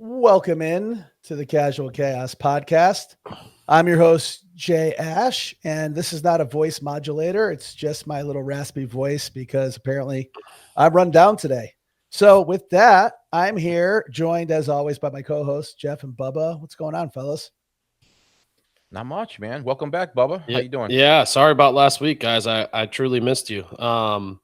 Welcome in to the Casual Chaos podcast. I'm your host, Jay Ash, and this is not a voice modulator. It's just my little raspy voice because apparently I'm run down today. So with that, I'm here joined as always by my co-hosts, Jeff and Bubba. What's going on, fellas? Not much, man. Welcome back, Bubba. Yeah, How you doing? Yeah, sorry about last week, guys. I truly missed you. I'm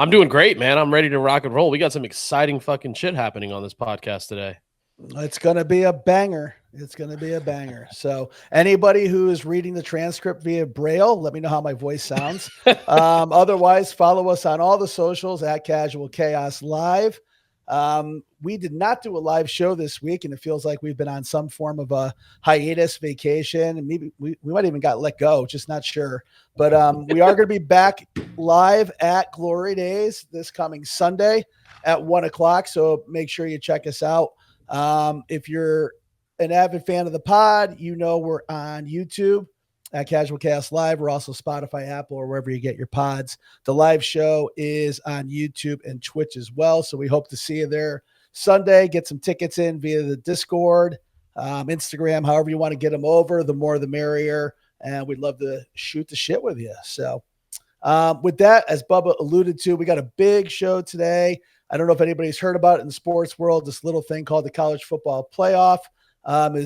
doing great, man. I'm ready to rock and roll. We got some exciting fucking shit happening on this podcast today. It's going to be a banger. It's going to be a banger. So anybody who is reading the transcript via Braille, let me know how my voice sounds. Otherwise, follow us on all the socials at Casual Chaos Live. We did not do a live show this week, and it feels like we've been on some form of a hiatus vacation, and maybe we might even got let go, just not sure. But we are going to be back live at Glory Days this coming Sunday at 1:00. So make sure you check us out. If you're an avid fan of the pod, you know we're on YouTube at Casual Chaos Live. We're also Spotify, Apple, or wherever you get your pods. The live show is on YouTube and Twitch as well. So we hope to see you there Sunday. Get some tickets in via the Discord, Instagram, however you want to get them over. The more, the merrier. And we'd love to shoot the shit with you. So with that, as Bubba alluded to, we got a big show today. I don't know if anybody's heard about it in the sports world. This little thing called the college football playoff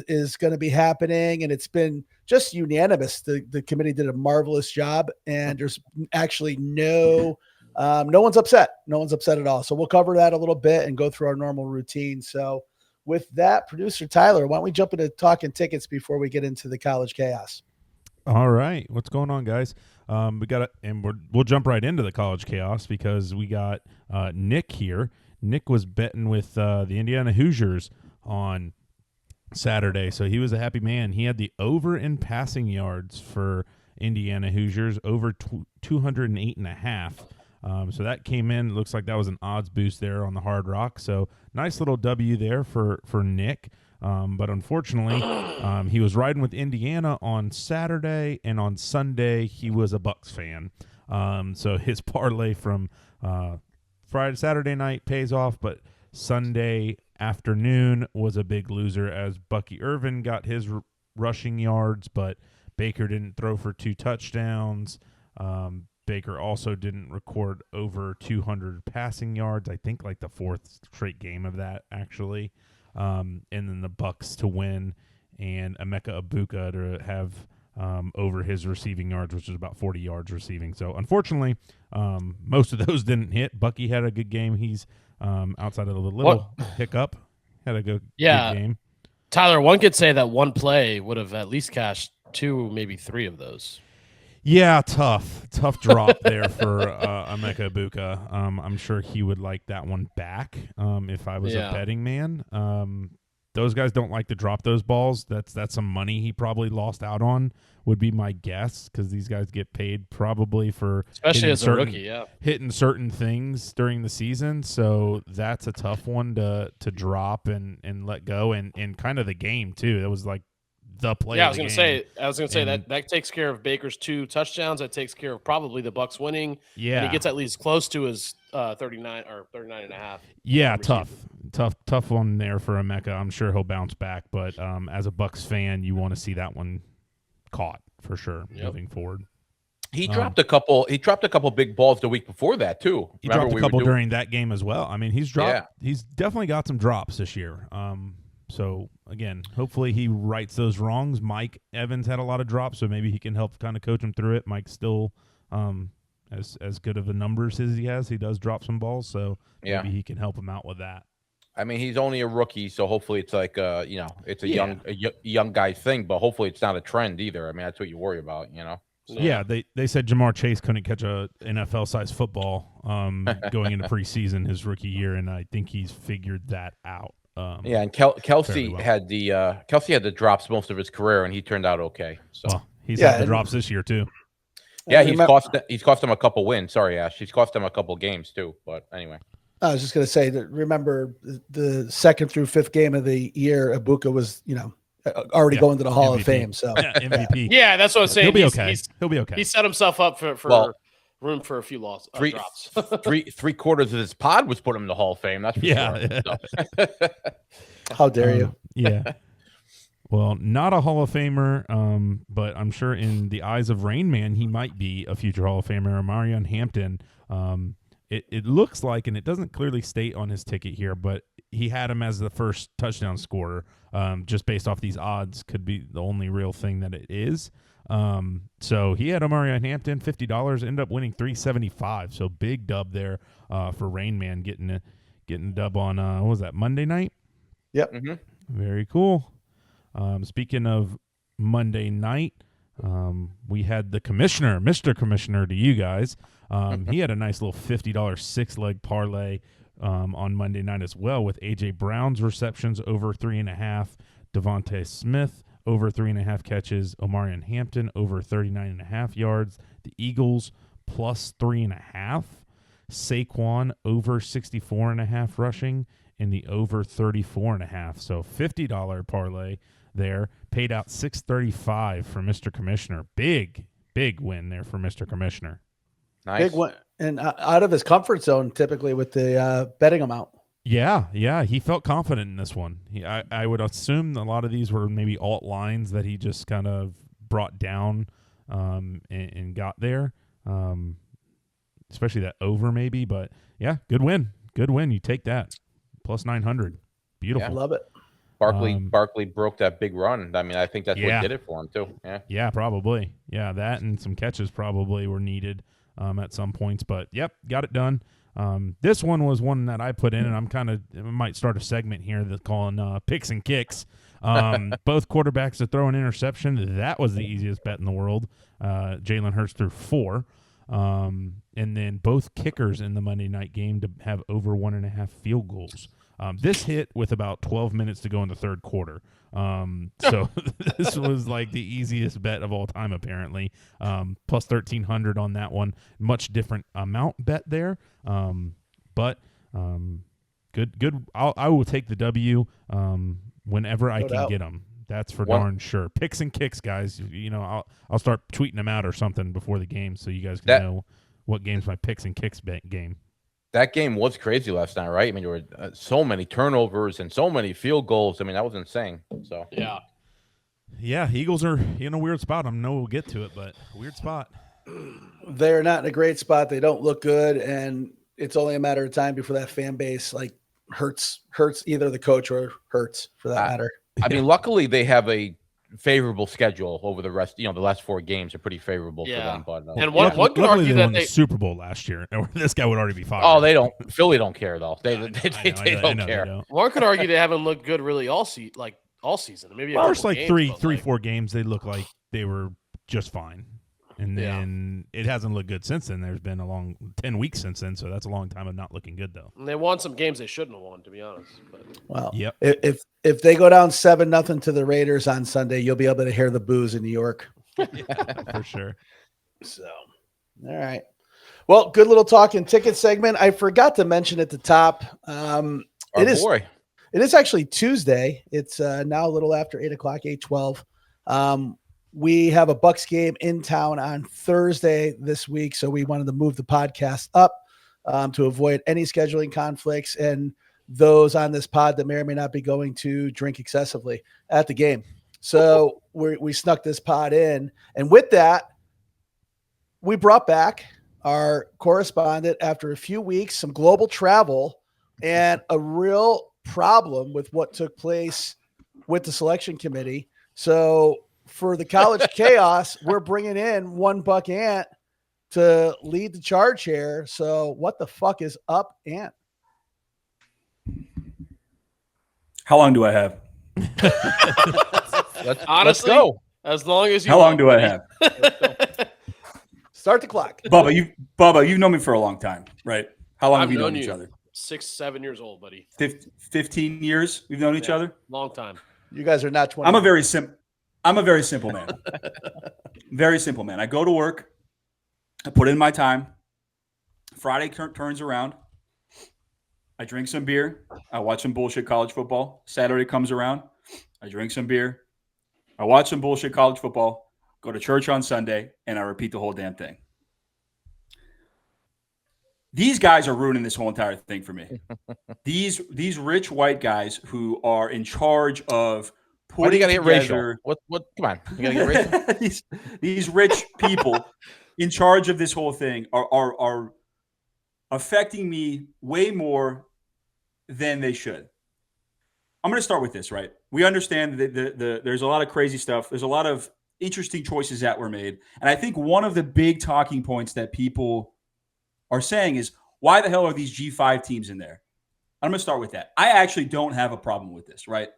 is going to be happening, and it's been just unanimous. The committee did a marvelous job, and there's actually no one's upset. No one's upset at all. So we'll cover that a little bit and go through our normal routine. So with that, producer Tyler, why don't we jump into talking tickets before we get into the college chaos? All right, what's going on, guys? We'll jump right into the college chaos because we got Nick here. Nick was betting with the Indiana Hoosiers on Saturday, so he was a happy man. He had the over in passing yards for Indiana Hoosiers, over 208.5. So that came in. Looks like that was an odds boost there on the Hard Rock. So nice little W there for Nick. But unfortunately, he was riding with Indiana on Saturday, and on Sunday he was a Bucks fan. So his parlay from Saturday night pays off, but Sunday afternoon was a big loser as Bucky Irvin got his rushing yards, but Baker didn't throw for 2 touchdowns. Baker also didn't record over 200 passing yards. I think like the 4th straight game of that, actually. And then the Bucks to win, and Emeka Egbuka to have over his receiving yards, which is about 40 yards receiving. So unfortunately, most of those didn't hit. Bucky had a good game. He's outside of the little hiccup, had a good game. Tyler, one could say that one play would have at least cashed 2, maybe 3 of those. Yeah, tough drop there for Emeka Egbuka. I'm sure he would like that one back if I was a betting man. Those guys don't like to drop those balls. That's some money he probably lost out on, would be my guess, because these guys get paid probably for especially as a rookie, hitting certain things during the season. So that's a tough one to drop and let go, and kind of the game too. It was like the play. Yeah, I was going to say that takes care of Baker's 2 touchdowns. That takes care of probably the Bucks winning. Yeah, and he gets at least close to his 39 or 39.5. Yeah, tough one there for Emeka. I'm sure he'll bounce back, but as a Bucks fan, you want to see that one caught for sure moving forward. He dropped a couple. He dropped a couple big balls the week before that too. He dropped a couple during that game as well. I mean, he's dropped. Yeah. He's definitely got some drops this year. So, again, hopefully he rights those wrongs. Mike Evans had a lot of drops, so maybe he can help kind of coach him through it. Mike's still as good of the numbers as he has. He does drop some balls, so maybe he can help him out with that. I mean, he's only a rookie, so hopefully it's like it's a young guy thing, but hopefully it's not a trend either. I mean, that's what you worry about, So. Yeah, they said Jamar Chase couldn't catch a NFL-sized football going into preseason his rookie year, and I think he's figured that out. And Kelsey had the drops most of his career, and he turned out okay. So he's had the drops this year too. Yeah, he's cost him a couple wins. Sorry, Ash. He's cost him a couple games too. But anyway, I was just going to say that. Remember the 2nd through 5th game of the year, Egbuka was already going to the Hall of Fame. So MVP. Yeah, that's what I'm saying. He'll be okay. He'll be okay. He set himself up for room for a few drops. three quarters of this pod was put him in the Hall of Fame. That's for sure. How dare you? Yeah. Well, not a Hall of Famer, but I'm sure in the eyes of Rain Man, he might be a future Hall of Famer. Marion Hampton, it looks like, and it doesn't clearly state on his ticket here, but he had him as the first touchdown scorer, just based off these odds, could be the only real thing that it is. So he had Marion Hampton, $50, ended up winning $375. So big dub there for Rain Man getting dub on, what was that, Monday night? Yep. Mm-hmm. Very cool. Speaking of Monday night, we had the commissioner, Mr. Commissioner to you guys. He had a nice little $50 6-leg parlay on Monday night as well, with A.J. Brown's receptions over 3.5, Devontae Smith over 3.5 catches, Omarion Hampton over 39.5 yards, the Eagles plus 3.5, Saquon over 64.5 rushing, and the over 34.5. So $50 parlay there, paid out $635 for Mr. Commissioner. Big win there for Mr. Commissioner. Nice. Big one, and out of his comfort zone typically with the betting amount. Yeah, he felt confident in this one. I would assume a lot of these were maybe alt lines that he just kind of brought down and got there, especially that over maybe. But yeah, good win. You take that. Plus 900. Beautiful. I love it. Barkley broke that big run. I mean, I think that's what did it for him too. Yeah, probably. Yeah, that and some catches probably were needed at some points. But yep, got it done. This one was one that I put in, and I might start a segment here that's calling picks and kicks. Both quarterbacks to throw an interception. That was the easiest bet in the world. Jalen Hurts threw 4. And then both kickers in the Monday night game to have over 1.5 field goals. This hit with about 12 minutes to go in the third quarter. So this was like the easiest bet of all time, apparently. Plus 1,300 on that one. Much different amount bet there. But good. I will take the W whenever I can get them. That's for darn sure. Picks and kicks, guys. You know, I'll start tweeting them out or something before the game so you guys can know what game's my picks and kicks game. That game was crazy last night, right? I mean, there were so many turnovers and so many field goals. I mean, that was insane. So yeah, Eagles are in a weird spot. I know we'll get to it, but weird spot. They're not in a great spot. They don't look good, and it's only a matter of time before that fan base hurts either the coach or Hurts for that matter. I mean, luckily they have a favorable schedule over the rest. You know, the last 4 games are pretty favorable for them. But and one could argue that won the Super Bowl last year. This guy would already be fired. Oh, they don't. Philly don't care though. They don't care. They don't. One could argue they haven't looked good really all season. Maybe first three, 4 games they look like they were just fine, and then it hasn't looked good since then. There's been a long 10 weeks since then, so that's a long time of not looking good though. And they won some games they shouldn't have won, to be honest. But. Well, if they go down 7-0 to the Raiders on Sunday, you'll be able to hear the boos in New York. For sure. So, all right. Well, good little talking ticket segment. I forgot to mention at the top. It is actually Tuesday. It's now a little after 8 o'clock, 8:12. We have a Bucks game in town on Thursday this week, so we wanted to move the podcast up to avoid any scheduling conflicts and those on this pod that may or may not be going to drink excessively at the game. So we snuck this pod in, and with that, we brought back our correspondent after a few weeks, some global travel, and a real problem with what took place with the selection committee. So for the college chaos, we're bringing in One Buck Ant to lead the charge here. So what the fuck is up, Ant? How long do I have? Let's go. As long as you. How long do I have? Start the clock. Bubba, you've known me for a long time, right? How long have you known each other? 6-7 years old, buddy. 15 years we've known each other? Long time. You guys are not 20. I'm a very simple man. Very simple man. I go to work. I put in my time. Friday turns around. I drink some beer. I watch some bullshit college football. Saturday comes around. I drink some beer. I watch some bullshit college football. Go to church on Sunday, and I repeat the whole damn thing. These guys are ruining this whole entire thing for me. These rich white guys who are in charge of Why do you putting gotta get together racial? What? Come on, you gotta get racial. these rich people in charge of this whole thing are affecting me way more than they should. I'm going to start with this, right? We understand that there's a lot of crazy stuff. There's a lot of interesting choices that were made. And I think one of the big talking points that people are saying is, why the hell are these G5 teams in there? I'm going to start with that. I actually don't have a problem with this, right?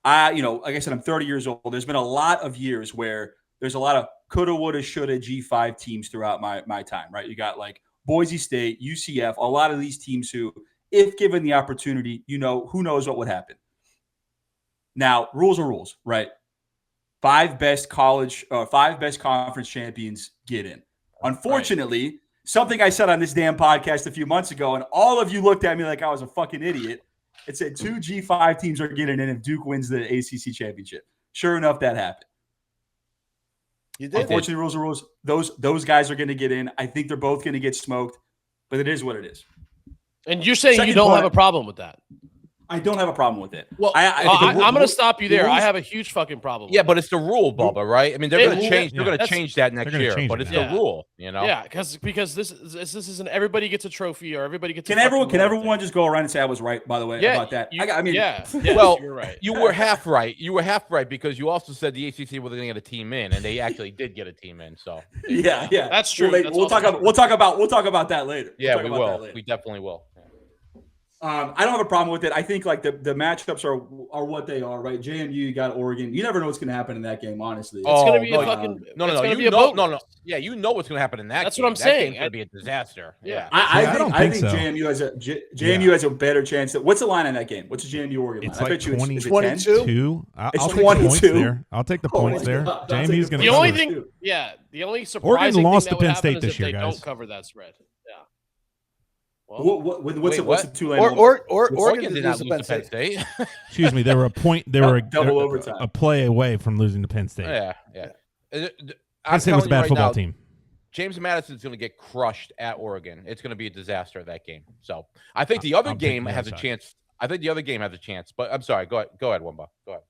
Like I said, I'm 30 years old. There's been a lot of years where there's a lot of coulda, woulda, shoulda G5 teams throughout my time, right? You got like Boise State, UCF, a lot of these teams who, if given the opportunity, who knows what would happen. Now, rules are rules, right? 5 best conference champions get in. Unfortunately, something I said on this damn podcast a few months ago, and all of you looked at me like I was a fucking idiot. It said 2 G5 teams are getting in if Duke wins the ACC championship. Sure enough, that happened. You did. Unfortunately, rules are rules. Those guys are going to get in. I think they're both going to get smoked, but it is what it is. And you're saying Second you don't point, have a problem with that? I don't have a problem with it. Well, I'm going to stop you there. I have a huge fucking problem. Yeah, but it's the rule, Bubba, right? I mean, they're going to change. Yeah. They're going to change that next year, but it's the rule, Yeah, because this isn't everybody gets a trophy or everybody gets. Can everyone just go around and say I was right? By the way, about that. Well, you're right. You were half right. You were half right because you also said the ACC was going to get a team in, and they actually did get a team in. So yeah, that's true. We'll talk about that later. Yeah, we will. We definitely will. I don't have a problem with it. I think like the matchups are what they are, right? JMU, you got Oregon. You never know what's going to happen in that game, honestly. It's going to be a fucking no. Yeah, you know what's going to happen in that. That's game. what I'm saying. It's going to be a disaster. Yeah, I think so. JMU has a better chance. What's the line on that game? What's the JMU Oregon line? It's I like bet you 22. I'll It's take the points 22. there. I'll take the points there. JMU's going to. The only thing, the only surprising Oregon lost thing to that Penn would State happen is this year, if they guys. don't cover that spread. Yeah. What's the Tulane? Oregon did not lose to Penn State. Excuse me. They were a point. They were double overtime. A play away from losing to Penn State. Yeah. Penn State was a bad football team. James Madison's going to get crushed at Oregon. It's going to be a disaster, that game. So I think the other game has a chance. I think the other game has a chance. But I'm sorry. Go ahead, Wumba. Go ahead.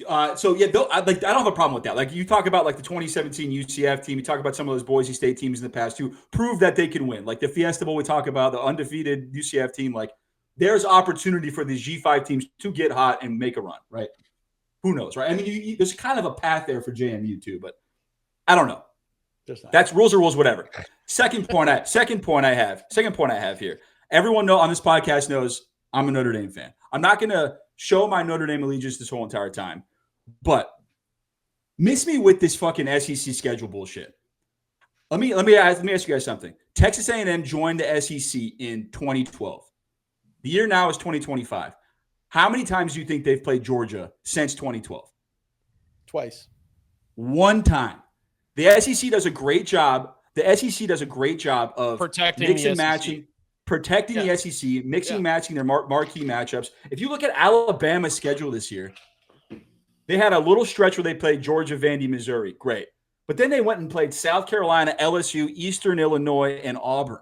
I don't have a problem with that. Like you talk about like the 2017 UCF team, you talk about some of those Boise State teams in the past who prove that they can win. Like the Fiesta Bowl we talk about, the undefeated UCF team. Like there's opportunity for these G5 teams to get hot and make a run, right? Who knows, right? I mean, there's kind of a path there for JMU too, but I don't know. That's rules are rules, whatever. Second point I have here. Everyone on this podcast knows I'm a Notre Dame fan. I'm not going to show my Notre Dame allegiance this whole entire time, but miss me with this fucking SEC schedule bullshit. Let me ask you guys something. Texas A&M joined the SEC in 2012. The year now is 2025. How many times do you think they've played Georgia since 2012? Twice. One time. The SEC does a great job. The SEC does a great job of protecting mix and matching. Protecting the SEC, mixing, matching their marquee matchups. If you look at Alabama's schedule this year, they had a little stretch where they played Georgia, Vandy, Missouri. Great. But then they went and played South Carolina, LSU, Eastern Illinois, and Auburn.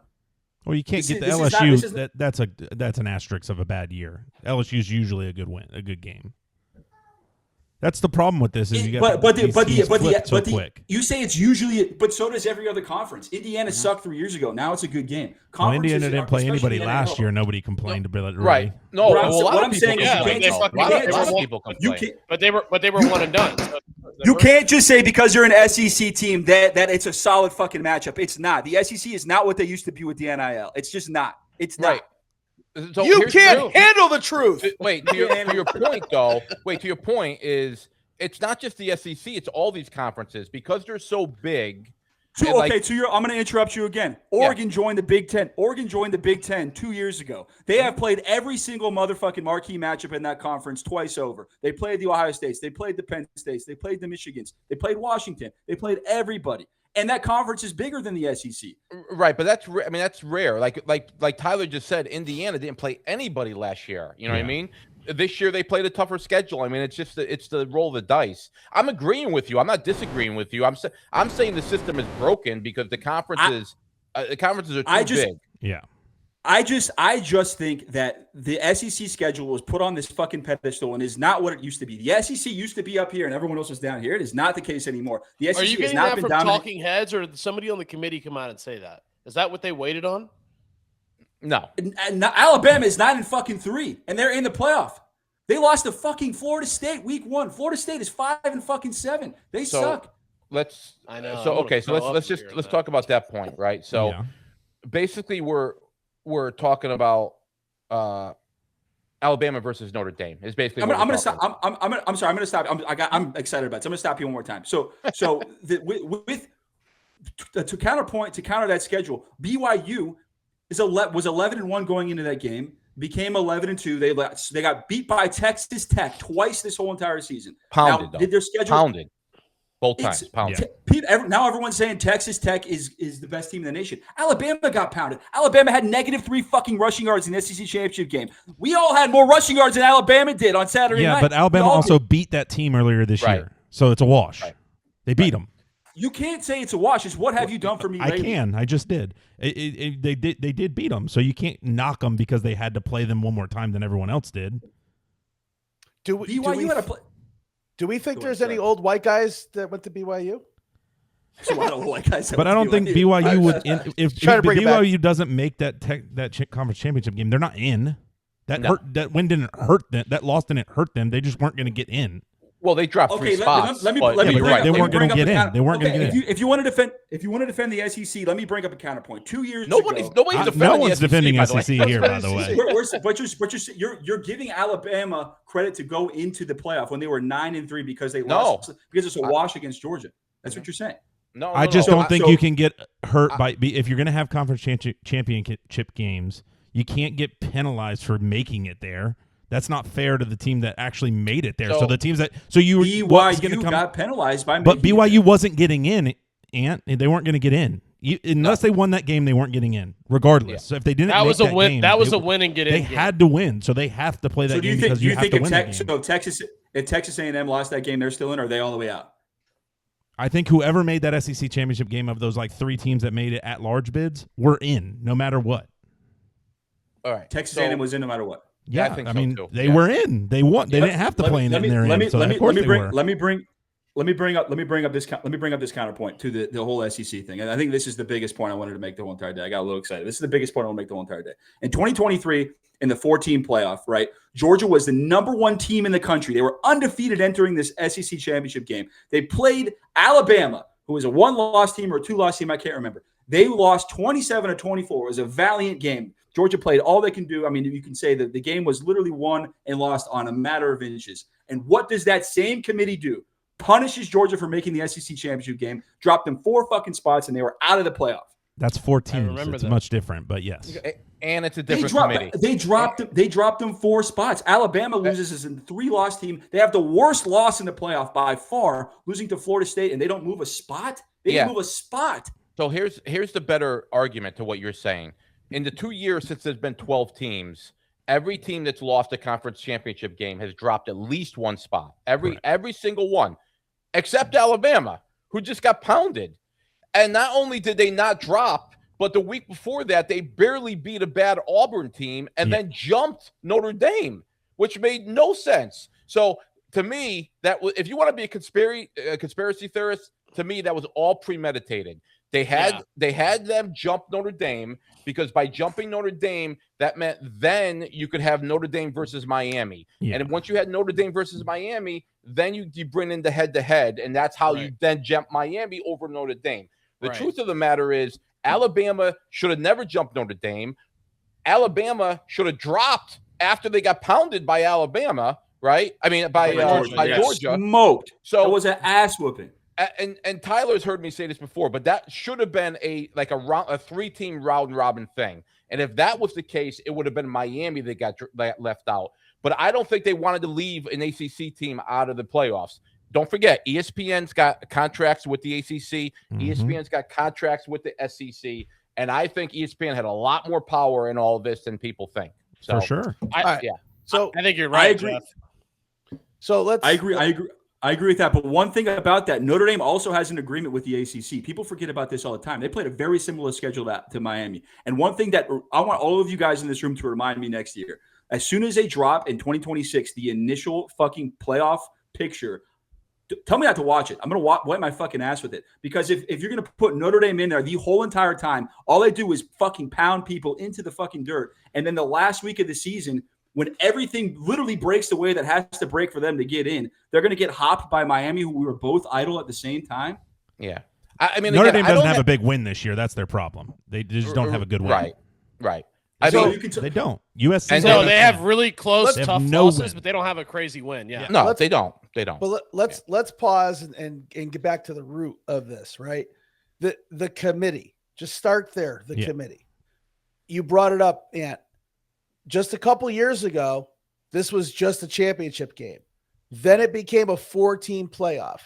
Well, you can't get the LSU. That's an asterisk of a bad year. LSU is usually a good win, a good game. That's the problem with this. Is you got quick. You say it's usually, but so does every other conference. Indiana sucked 3 years ago. Now it's a good game. Well, Indiana didn't play anybody last year. Nobody complained about it. Really. Right? No, what I'm saying is, a lot of people complain. But they were one and done. So you can't just say because you're an SEC team that it's a solid fucking matchup. It's not. The SEC is not what they used to be with the NIL. It's just not. It's not. Right. So you can't handle the truth. Wait, to your point, though. Wait, to your point is it's not just the SEC; it's all these conferences because they're so big. I'm going to interrupt you again. Oregon joined the Big Ten. Oregon joined the Big Ten 2 years ago. They have played every single motherfucking marquee matchup in that conference twice over. They played the Ohio States. They played the Penn States. They played the Michigans. They played Washington. They played everybody. And that conference is bigger than the SEC. Right, but that's rare. Like Tyler just said, Indiana didn't play anybody last year. You know what I mean? This year they played a tougher schedule. I mean, it's just it's the roll of the dice. I'm agreeing with you. I'm not disagreeing with you. I'm saying the system is broken because the conferences The conferences are too big. Yeah. I just think that the SEC schedule was put on this fucking pedestal and is not what it used to be. The SEC used to be up here and everyone else was down here. It is not the case anymore. The SEC Are you has getting not that been from dominant. talking heads, or did somebody on the committee come out and say that? Is that what they waited on? No. And Alabama is 9-3, and they're in the playoff. They lost to fucking Florida State week 1. Florida State is 5-7. They suck. I know. So let's talk about that point, right? So basically, we're talking about Alabama versus Notre Dame. Is basically. I'm going to stop. I'm sorry. I'm going to stop. I'm excited about it. So I'm going to stop you one more time. So to counter that schedule, BYU was 11-1 going into that game. Became 11-2. They got beat by Texas Tech twice this whole entire season. Pounded. Now, did their schedule pounded both times? Pounded. Now everyone's saying Texas Tech is the best team in the nation. Alabama got pounded. Alabama had -3 fucking rushing yards in the SEC championship game. We all had more rushing yards than Alabama did on Saturday night. Yeah, but Alabama also beat that team earlier this year, so it's a wash. Right. They beat them. You can't say it's a wash. It's what have you done for me lately? I can. I just did. They did beat them, so you can't knock them because they had to play them one more time than everyone else did. Do we think there's any old white guys that went to BYU? But I don't think BYU would. If BYU doesn't make that conference championship game, they're not in. That win didn't hurt them. That loss didn't hurt them. They just weren't going to get in. Well, they dropped 3 spots. Let me bring they weren't going to get in. They weren't going to get in. If you want to defend the SEC, let me bring up a counterpoint. 2 years No one's defending the SEC here, by the way. But you're giving Alabama credit to go into the playoff when they were 9-3 because they lost because it's a wash against Georgia. That's what you're saying. No, I just don't think you can get hurt if you're going to have conference championship games. You can't get penalized for making it there. That's not fair to the team that actually made it there. So the teams BYU got penalized by, but BYU wasn't getting in. They weren't going to get in unless they won that game. They weren't getting in, regardless. Yeah. So if they didn't, that was a win. That was a win and get in. They had to win, so they have to play that game because you have to win that game. So if Texas A&M lost that game, they're still in, or are they all the way out? I think whoever made that SEC championship game of those 3 teams that made it at large bids were in, no matter what. All right, Texas A&M was in no matter what. Yeah, I mean, they were in. They won. They didn't have to play in it. Let me bring up this counterpoint to the whole SEC thing. And I think this is the biggest point I wanted to make the whole entire day. I got a little excited. This is the biggest point I want to make the whole entire day. In 2023, in the 4-team playoff, right? Georgia was the #1 team in the country. They were undefeated entering this SEC championship game. They played Alabama, who was a 1-loss team or a 2-loss team. I can't remember. They lost 27-24. It was a valiant game. Georgia played all they can do. I mean, you can say that the game was literally won and lost on a matter of inches. And what does that same committee do? Punishes Georgia for making the SEC championship game, dropped them 4 fucking spots, and they were out of the playoff. That's 4 teams. It's much different, but yes. And it's a different committee. They dropped them 4 spots. Alabama loses as a 3-loss team. They have the worst loss in the playoff by far, losing to Florida State, and they don't move a spot? They didn't move a spot. So here's the better argument to what you're saying. In the 2 years since there's been 12 teams, every team that's lost a conference championship game has dropped at least 1 spot. Every single one, except Alabama, who just got pounded. And not only did they not drop, but the week before that, they barely beat a bad Auburn team and then jumped Notre Dame, which made no sense. So to me, if you want to be a conspiracy theorist, to me that was all premeditated. They had them jump Notre Dame because by jumping Notre Dame, that meant then you could have Notre Dame versus Miami. Yeah. And once you had Notre Dame versus Miami, then you bring in the head-to-head, and that's how you then jump Miami over Notre Dame. The truth of the matter is Alabama should have never jumped Notre Dame. Alabama should have dropped after they got pounded by Alabama, right? I mean, by Georgia. Smoked. So it was an ass whooping. And Tyler's heard me say this before, but that should have been a 3-team round robin thing. And if that was the case, it would have been Miami that got left out. But I don't think they wanted to leave an ACC team out of the playoffs. Don't forget, ESPN's got contracts with the ACC. Mm-hmm. ESPN's got contracts with the SEC. And I think ESPN had a lot more power in all of this than people think. So, for sure. So I think you're right. I agree. Jeff. So let's. I agree. I agree with that. But one thing about that, Notre Dame also has an agreement with the ACC. People forget about this all the time. They played a very similar schedule to Miami. And one thing that I want all of you guys in this room to remind me next year, as soon as they drop in 2026, the initial fucking playoff picture, tell me not to watch it. I'm going to wipe my fucking ass with it. Because if you're going to put Notre Dame in there the whole entire time, all they do is fucking pound people into the fucking dirt. And then the last week of the season, when everything literally breaks the way that has to break for them to get in, they're going to get hopped by Miami, who we were both idle at the same time. Yeah. I mean, Notre again, Dame doesn't have a big win this year. That's their problem. They just don't have a good win. Right. I mean, They don't. USC. And No, they have really close, They have tough no losses, win. but they don't have a crazy win. Yeah. No, they don't. They don't. But let's pause and get back to the root of this, right? The committee. Just start there. The committee. You brought it up, Ant. Just a couple years ago, this was just a championship game. Then it became a 4-team playoff.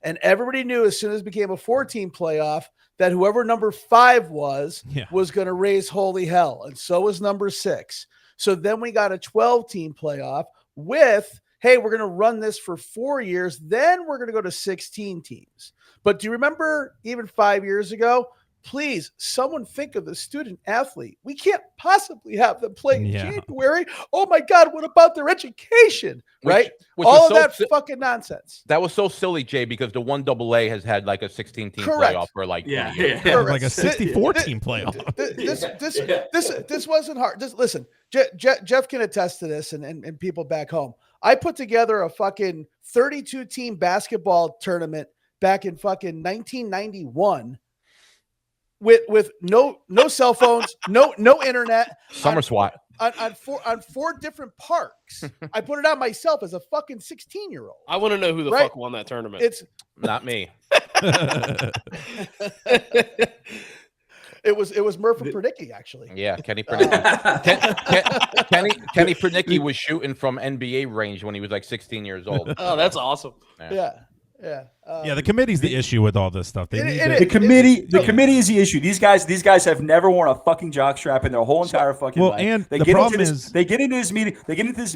And everybody knew as soon as it became a 4-team playoff that whoever number 5 was going to raise holy hell. And so was number 6. So then we got a 12-team playoff with, hey, we're going to run this for 4 years. Then we're going to go to 16 teams. But do you remember even 5 years ago? Please, someone think of the student athlete. We can't possibly have them play in January. Oh my God, what about their education? Right? All of that fucking nonsense. That was so silly, Jay, because the 1AA has had like a 16-team playoff for like 20 years. Like a 64-team playoff. This wasn't hard. Listen, Jeff can attest to this and people back home. I put together a fucking 32-team basketball tournament back in fucking 1991 with no cell phones, no internet, Summer SWAT on 4 different parks. I put it on myself as a fucking 16-year-old. I want to know who the fuck won that tournament. It's not me. It was Murphy Pernicki, actually. Yeah, Kenny Pernicki. Kenny Pernicki was shooting from NBA range when he was like 16 years old. Oh, that's awesome. Yeah. The committee's the issue with all this stuff. The committee is the issue. These guys have never worn a fucking jockstrap in their whole entire fucking life. And the problem is they get into this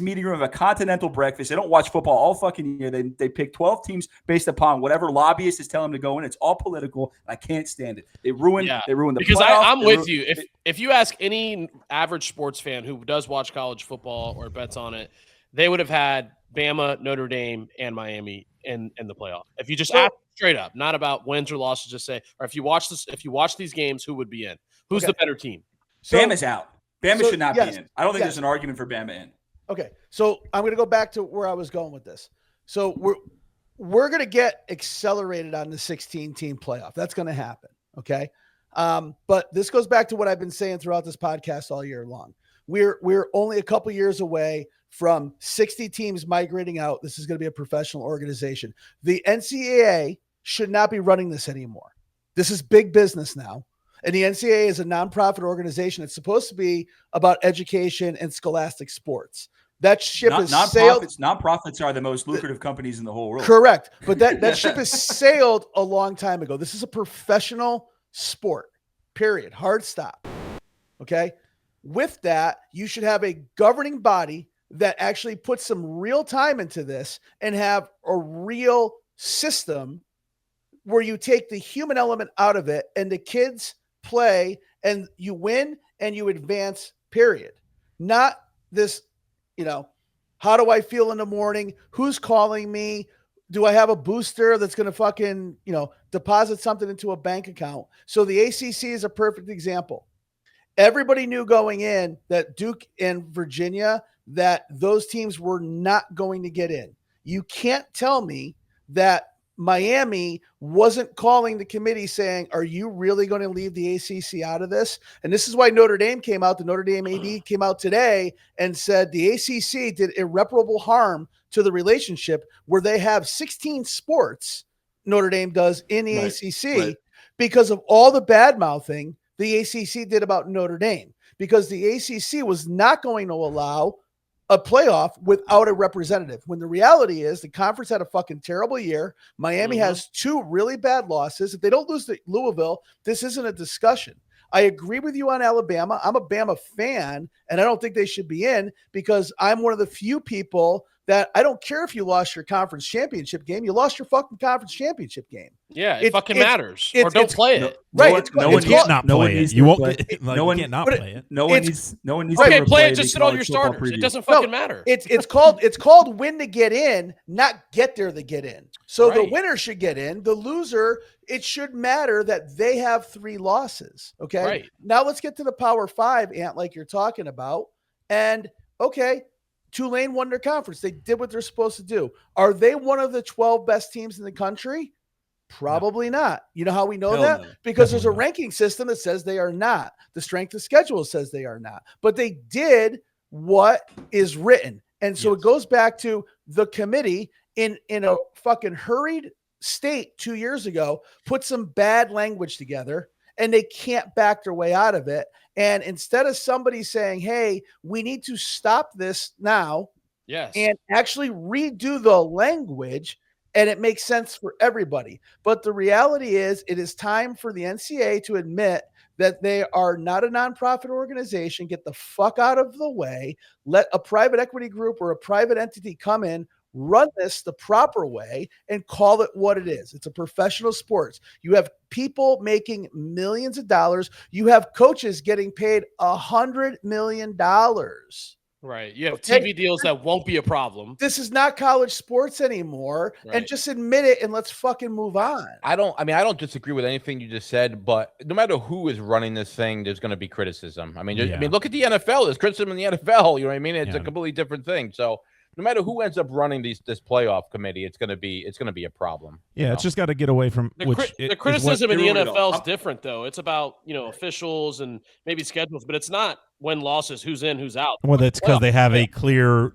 meeting room of a continental breakfast. They don't watch football all fucking year. They pick 12 teams based upon whatever lobbyist is telling them to go in. It's all political. I can't stand it. They ruin the because playoff. I'm with you. If you ask any average sports fan who does watch college football or bets on it, they would have had Bama, Notre Dame, and Miami in the playoff. If you just ask straight up, not about wins or losses, just say, or if you watch these games, who would be in? Who's the better team? Bama's out. Bama should not be in. I don't think there's an argument for Bama in. Okay, so I'm going to go back to where I was going with this. So we're going to get accelerated on the 16-team playoff. That's going to happen. Okay, but this goes back to what I've been saying throughout this podcast all year long. We're only a couple years away from 60 teams migrating out. This is going to be a professional organization. The NCAA should not be running this anymore. This is big business now. And the NCAA is a nonprofit organization. It's supposed to be about education and scholastic sports. That ship is sailed. Nonprofits are the most lucrative companies in the whole world. Correct. But that ship has sailed a long time ago. This is a professional sport, period. Hard stop. Okay. With that, you should have a governing body that actually puts some real time into this and have a real system where you take the human element out of it and the kids play and you win and you advance, period. Not this, how do I feel in the morning? Who's calling me? Do I have a booster that's going to fucking, deposit something into a bank account? So the ACC is a perfect example. Everybody knew going in that Duke and Virginia, that those teams were not going to get in. You can't tell me that Miami wasn't calling the committee saying, are you really going to leave the ACC out of this? And this is why Notre Dame came out. The Notre Dame AD came out today and said the ACC did irreparable harm to the relationship where they have 16 sports, Notre Dame does, in the ACC because of all the bad mouthing the ACC did about Notre Dame, because the ACC was not going to allow a playoff without a representative. When the reality is the conference had a fucking terrible year. Miami has 2 really bad losses. If they don't lose to Louisville, this isn't a discussion. I agree with you on Alabama. I'm a Bama fan, and I don't think they should be in because I'm one of the few people that I don't care if you lost your conference championship game, you lost your fucking conference championship game. Yeah, it fucking matters. Or don't play it. Right. No one needs not play it. You won't get no one you can't not play it. No one needs to Okay, replay play it. the Just sit all your college football starters. It preview. doesn't fucking matter. It's called win to get in, not get there to get in. So the Right. winner should get in. The loser, it should matter that they have 3 losses. Okay. Right. Now let's get to the Power 5, Ant, like you're talking about. And okay, Tulane won their conference. They did what they're supposed to do. Are they one of the 12 best teams in the country? Probably not. You know how we know Hell that? no. Because there's a Definitely not. ranking system that says they are not. The strength of schedule says they are not. But they did what is written. And so Yes. it goes back to the committee in a fucking hurried state 2 years ago, put some bad language together, and they can't back their way out of it. And instead of somebody saying, hey, we need to stop this now Yes. and actually redo the language, and it makes sense for everybody. But the reality is, it is time for the NCAA to admit that they are not a nonprofit organization. Get the fuck out of the way. Let a private equity group or a private entity come in, run this the proper way, and call it what it is. It's a professional sports. You have people making millions of dollars. You have coaches getting paid $100 million. Right. You have Okay. TV deals that won't be a problem. This is not college sports anymore. Right. And just admit it and let's fucking move on. I don't disagree with anything you just said, but no matter who is running this thing, there's going to be criticism. I mean, Yeah. look at the NFL. There's criticism in the NFL. You know what I mean? It's Yeah. a completely different thing. So no matter who ends up running this playoff committee, it's going to be a problem. Yeah, you know? it's just got to get away from The criticism in the Ruined it all. NFL is different, though. It's about officials and maybe schedules, but it's not win losses, who's in, who's out. Well, that's because they have a clear.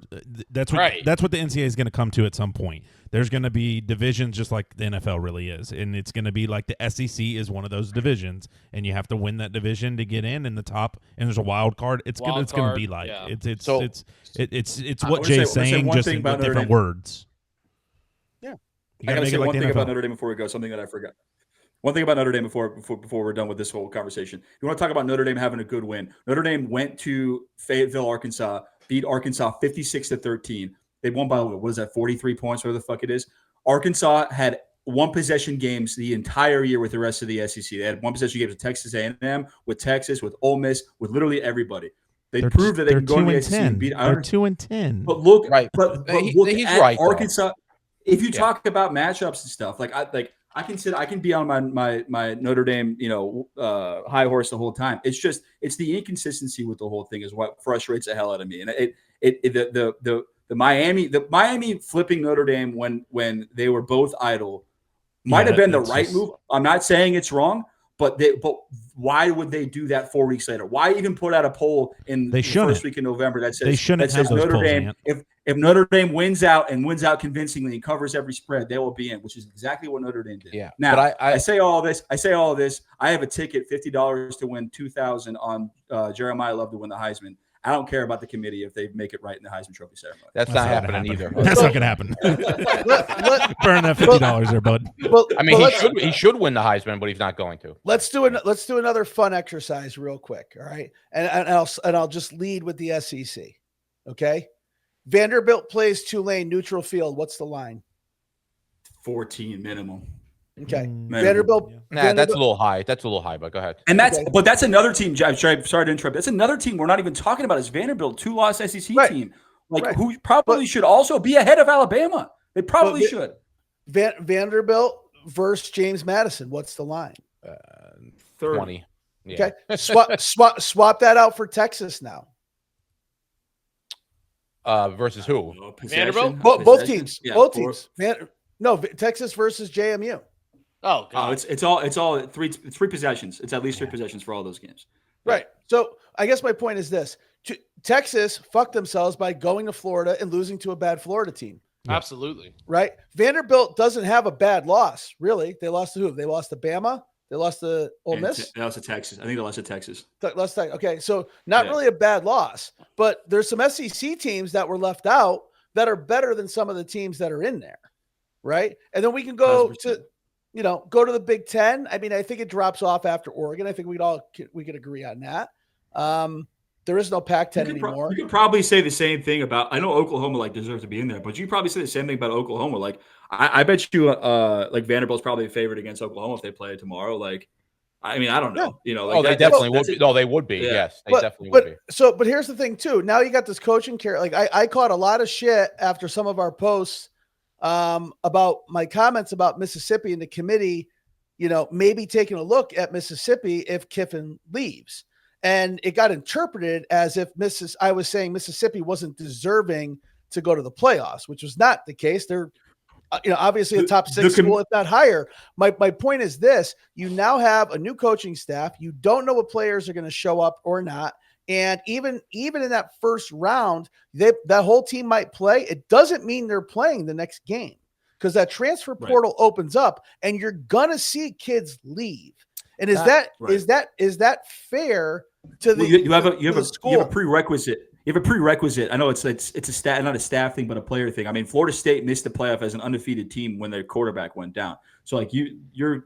That's what Right. that's what the NCAA is going to come to at some point. There's going to be divisions just like the NFL really is, and it's going to be like the SEC is one of those divisions, and you have to win that division to get in the top. And there's a wild card. It's going to be like yeah. it's So- what I wanna Jay's say saying, one just thing in about with Notre different Dame. words. Yeah. You I gotta gotta make say it like one the thing NFL. about Notre Dame before we go. Something that I forgot. One thing about Notre Dame before we're done with this whole conversation. You want to talk about Notre Dame having a good win? Notre Dame went to Fayetteville, Arkansas, beat Arkansas 56-13. They won by what is that? 43 points, whatever the fuck it is. Arkansas had one possession games the entire year with the rest of the SEC. They had one possession games with Texas A&M, with Texas, with Ole Miss, with literally everybody. They proved that they can go to the SEC and beat. They're 2-10. But look, Right. but He's look at right, though. Arkansas. If you Yeah. talk about matchups and stuff, I can be on my Notre Dame, high horse the whole time. It's the inconsistency with the whole thing is what frustrates the hell out of me. And the Miami flipping Notre Dame when they were both idle might have been the right move. I'm not saying it's wrong, but why would they do that 4 weeks later? Why even put out a poll in the first week in November that says Notre Dame, if Notre Dame wins out convincingly and covers every spread, they will be in, which is exactly what Notre Dame did. Yeah. Now but I say all this. I have a ticket, $50 to win $2,000 on Jeremiah Love to win the Heisman. I don't care about the committee if they make it right in the Heisman Trophy ceremony. That's not happening either. That's not going to happen. Burn that $50 there, bud. I mean, he should win the Heisman, but he's not going to. Let's do another fun exercise real quick. All right. And I'll just lead with the SEC. Okay. Vanderbilt plays Tulane neutral field. What's the line? 14 minimum. Okay. Minimum. Vanderbilt. Nah, that's a little high. But go ahead. And that's another team. Sorry to interrupt. That's another team we're not even talking about is Vanderbilt, 2-loss SEC team, who probably should also be ahead of Alabama. They probably should. Vanderbilt versus James Madison. What's the line? 20. Yeah. Okay. Swap that out for Texas now. Versus who? Vanderbilt? Both teams. Yeah, Both teams. Texas versus JMU. Oh, God. It's all three possessions. It's at least 3 possessions for all those games. Right. So I guess my point is this: Texas fucked themselves by going to Florida and losing to a bad Florida team. Absolutely. Right. Vanderbilt doesn't have a bad loss, really. They lost to who? They lost to Bama. They lost to Ole Miss. They lost to Texas. I think they lost to Texas. Okay, so not really a bad loss, but there's some SEC teams that were left out that are better than some of the teams that are in there, right? And then we can go 100%. to, go to the Big Ten. I mean, I think it drops off after Oregon. I think we could agree on that. There is no Pac-10 You anymore. could probably say the same thing about. I know Oklahoma like deserves to be in there, but you could probably say the same thing about Oklahoma. Like I bet you, like Vanderbilt's probably a favorite against Oklahoma if they play tomorrow. Like, I mean, I don't know. You know, like they definitely would. No, they would be. Yeah. Yes, they definitely would be. But here's the thing too. Now you got this coaching care. Like I caught a lot of shit after some of our posts about my comments about Mississippi and the committee, maybe taking a look at Mississippi if Kiffin leaves. And it got interpreted as if I was saying Mississippi wasn't deserving to go to the playoffs, which was not the case. They're, obviously a top 6 school, if not higher. My point is this: you now have a new coaching staff. You don't know what players are going to show up or not. And even in that first round, that whole team might play. It doesn't mean they're playing the next game, because that transfer portal opens up and you're going to see kids leave. And is that fair to the you have a school? You have a prerequisite. You have a prerequisite. I know it's a stat, not a staff thing, but a player thing. I mean, Florida State missed the playoff as an undefeated team when their quarterback went down. So like your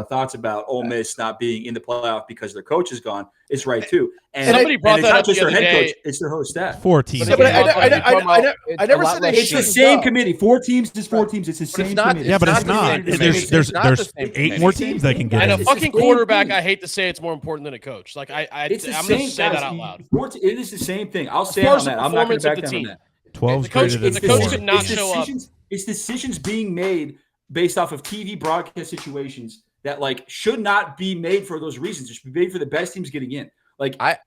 thoughts about Ole Miss not being in the playoff because their coach is gone is right too. And somebody brought that up just the their other head day. coach; it's their whole staff. 4 teams. I never said they It's the same committee. 4 teams is 4 teams. It's the same committee. Yeah, but it's not. There's 8 more teams they can get. And in. a fucking quarterback, I hate to say it's more important than a coach. Like I'm going to say that out loud. It is the same thing. I'll say on that. I'm not going to back down on that. 12 the coach could not it's show up. It's decisions being made based off of TV broadcast situations that like should not be made for those reasons. It should be made for the best teams getting in. Like I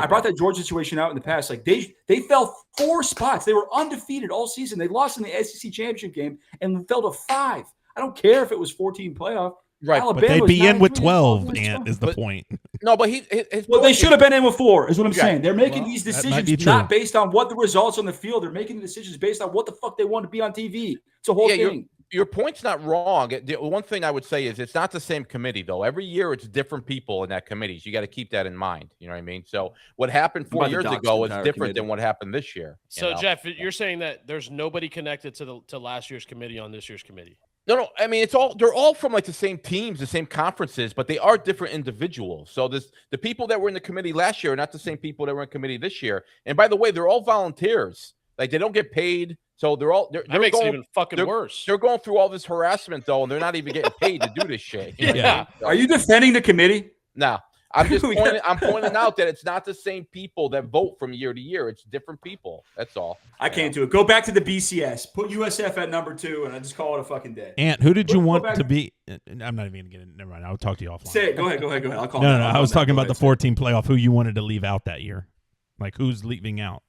brought that Georgia situation out in the past. Like they fell 4 spots. They were undefeated all season. They lost in the SEC championship game and fell to 5. I don't care if it was 14 playoff. Right, Alabama but they'd be in with 12. 12. Ant is the point. No, but they should have been in with 4. Is what I'm saying. They're making these that might be decisions true. not based on what the results on the field. They're making the decisions based on what the fuck they want to be on TV. It's a whole thing. Your point's not wrong. The one thing I would say is it's not the same committee, though. Every year it's different people in that committee. So you got to keep that in mind. You know what I mean? So what happened 4 years ago is different than what happened this year. So, Jeff, you're saying that there's nobody connected to last year's committee on this year's committee? No. I mean, they're all from like the same teams, the same conferences, but they are different individuals. So the people that were in the committee last year are not the same people that were in committee this year. And by the way, they're all volunteers. Like they don't get paid. So they're that makes it even fucking worse. They're going through all this harassment though, and they're not even getting paid to do this shit. You know what I mean? So, are you defending the committee? No. I'm just pointing out that it's not the same people that vote from year to year. It's different people. That's all. I can't do it. Go back to the BCS. Put USF at number 2, and I just call it a fucking day. Ant, who did you want to be? I'm not even going to get it. Never mind. I'll talk to you offline. Say it. Go ahead. I'll call. No. I was talking about the 14 playoff. Who you wanted to leave out that year? Like who's leaving out?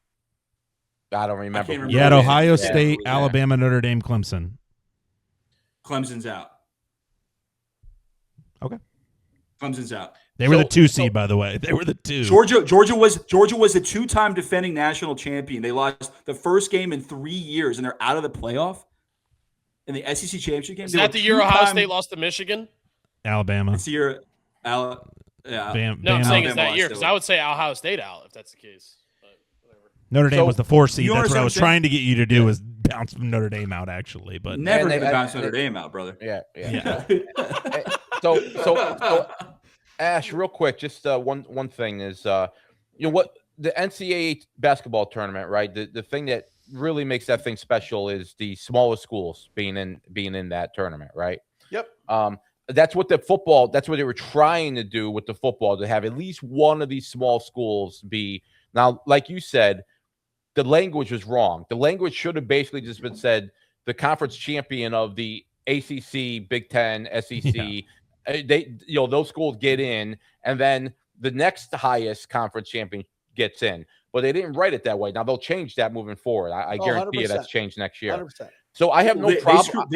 I don't remember. You had Ohio State, Alabama, Notre Dame, Clemson. Clemson's out. Okay. Clemson's out. They were the 2 seed, by the way. They were the 2. Georgia was a 2-time defending national champion. They lost the first game in 3 years, and they're out of the playoff in the SEC championship game. Is that the year Ohio State lost to Michigan? Alabama. It's the year. I'm saying it's that year because I would say Ohio State out if that's the case. Notre Dame was the 4 seed. That's what I was trying to get you to do was bounce Notre Dame out, actually. But never bounce Notre Dame out, brother. Yeah. So Ash, real quick, just one thing is, what the NCAA basketball tournament, right? The thing that really makes that thing special is the smallest schools being in that tournament, right? Yep. That's what that's what they were trying to do with the football, to have at least one of these small schools be. Now, like you said, the language was wrong. The language should have basically just been said, the conference champion of the ACC, Big Ten, SEC, those schools get in, and then the next highest conference champion gets in. But they didn't write it that way. Now they'll change that moving forward. I guarantee you that's changed next year. 100%. So I have no problem.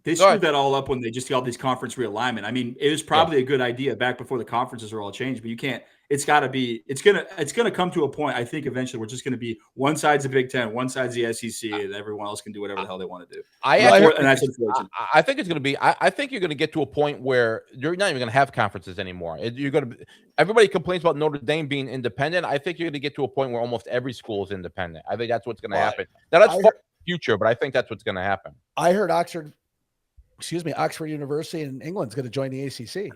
They screwed that all up when they just got all these conference realignment. I mean, it was probably a good idea back before the conferences are all changed, but you can't. It's got to be. It's gonna come to a point. I think eventually we're just gonna be one side's the Big Ten, one side's the SEC, and everyone else can do whatever the hell they want to do. That's unfortunate. I think it's gonna be. I think you're gonna get to a point where you're not even gonna have conferences anymore. Everybody complains about Notre Dame being independent. I think you're gonna get to a point where almost every school is independent. I think that's what's gonna happen. Now that's the future, but I think that's what's gonna happen. I heard Oxford University in England's going to join the ACC.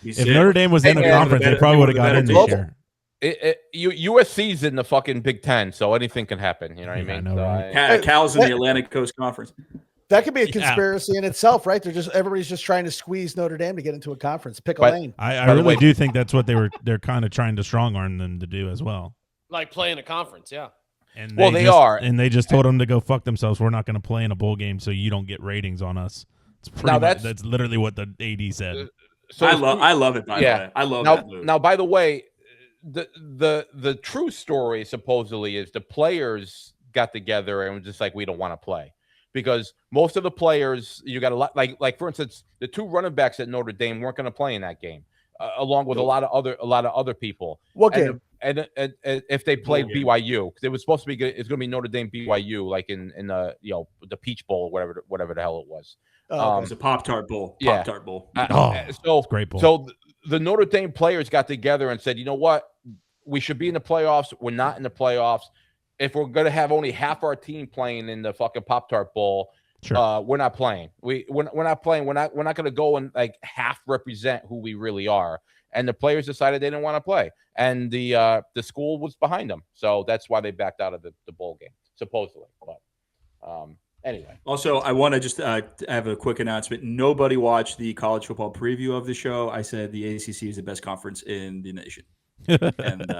If Notre Dame was in a conference, they probably would have got in this year. USC's in the fucking Big Ten, so anything can happen. You know what I Yeah, I mean? know, So right? Cal's in the Atlantic Coast Conference. That could be a Yeah. conspiracy in itself, right? Everybody's just trying to squeeze Notre Dame to get into a conference. Pick a But- lane. I By the really way- do think that's what they're kind of trying to strong arm them to do as well. Like playing a conference, yeah. And Well, they are. and they just told them to go fuck themselves. We're not going to play in a bowl game, so you don't get ratings on us. It's pretty Now much, that's- that's literally what the AD said. so I love it. By the way, I love that move. Now, by the way, the true story supposedly is the players got together and was just like, we don't want to play, because most of the players, you got a lot, like for instance, the 2 running backs at Notre Dame weren't going to play in that game, along with a lot of other people. What And game? And if they played game. BYU, because it was supposed to be good, it's going to be Notre Dame BYU, like in the the Peach Bowl, whatever the hell it was. Oh, It was a Pop-Tart Bowl. Yeah. Pop-Tart Bowl. So It's a great bowl. So the Notre Dame players got together and said, you know what, we should be in the playoffs. We're not in the playoffs. If we're going to have only half our team playing in the fucking Pop-Tart Bowl, Sure. we're not playing. We're not playing. We're not going to go and like half represent who we really are. And the players decided they didn't want to play, and the school was behind them. So that's why they backed out of the bowl game, supposedly. But anyway. Also, I want to just have a quick announcement. Nobody watched the college football preview of the show. I said the ACC is the best conference in the nation. And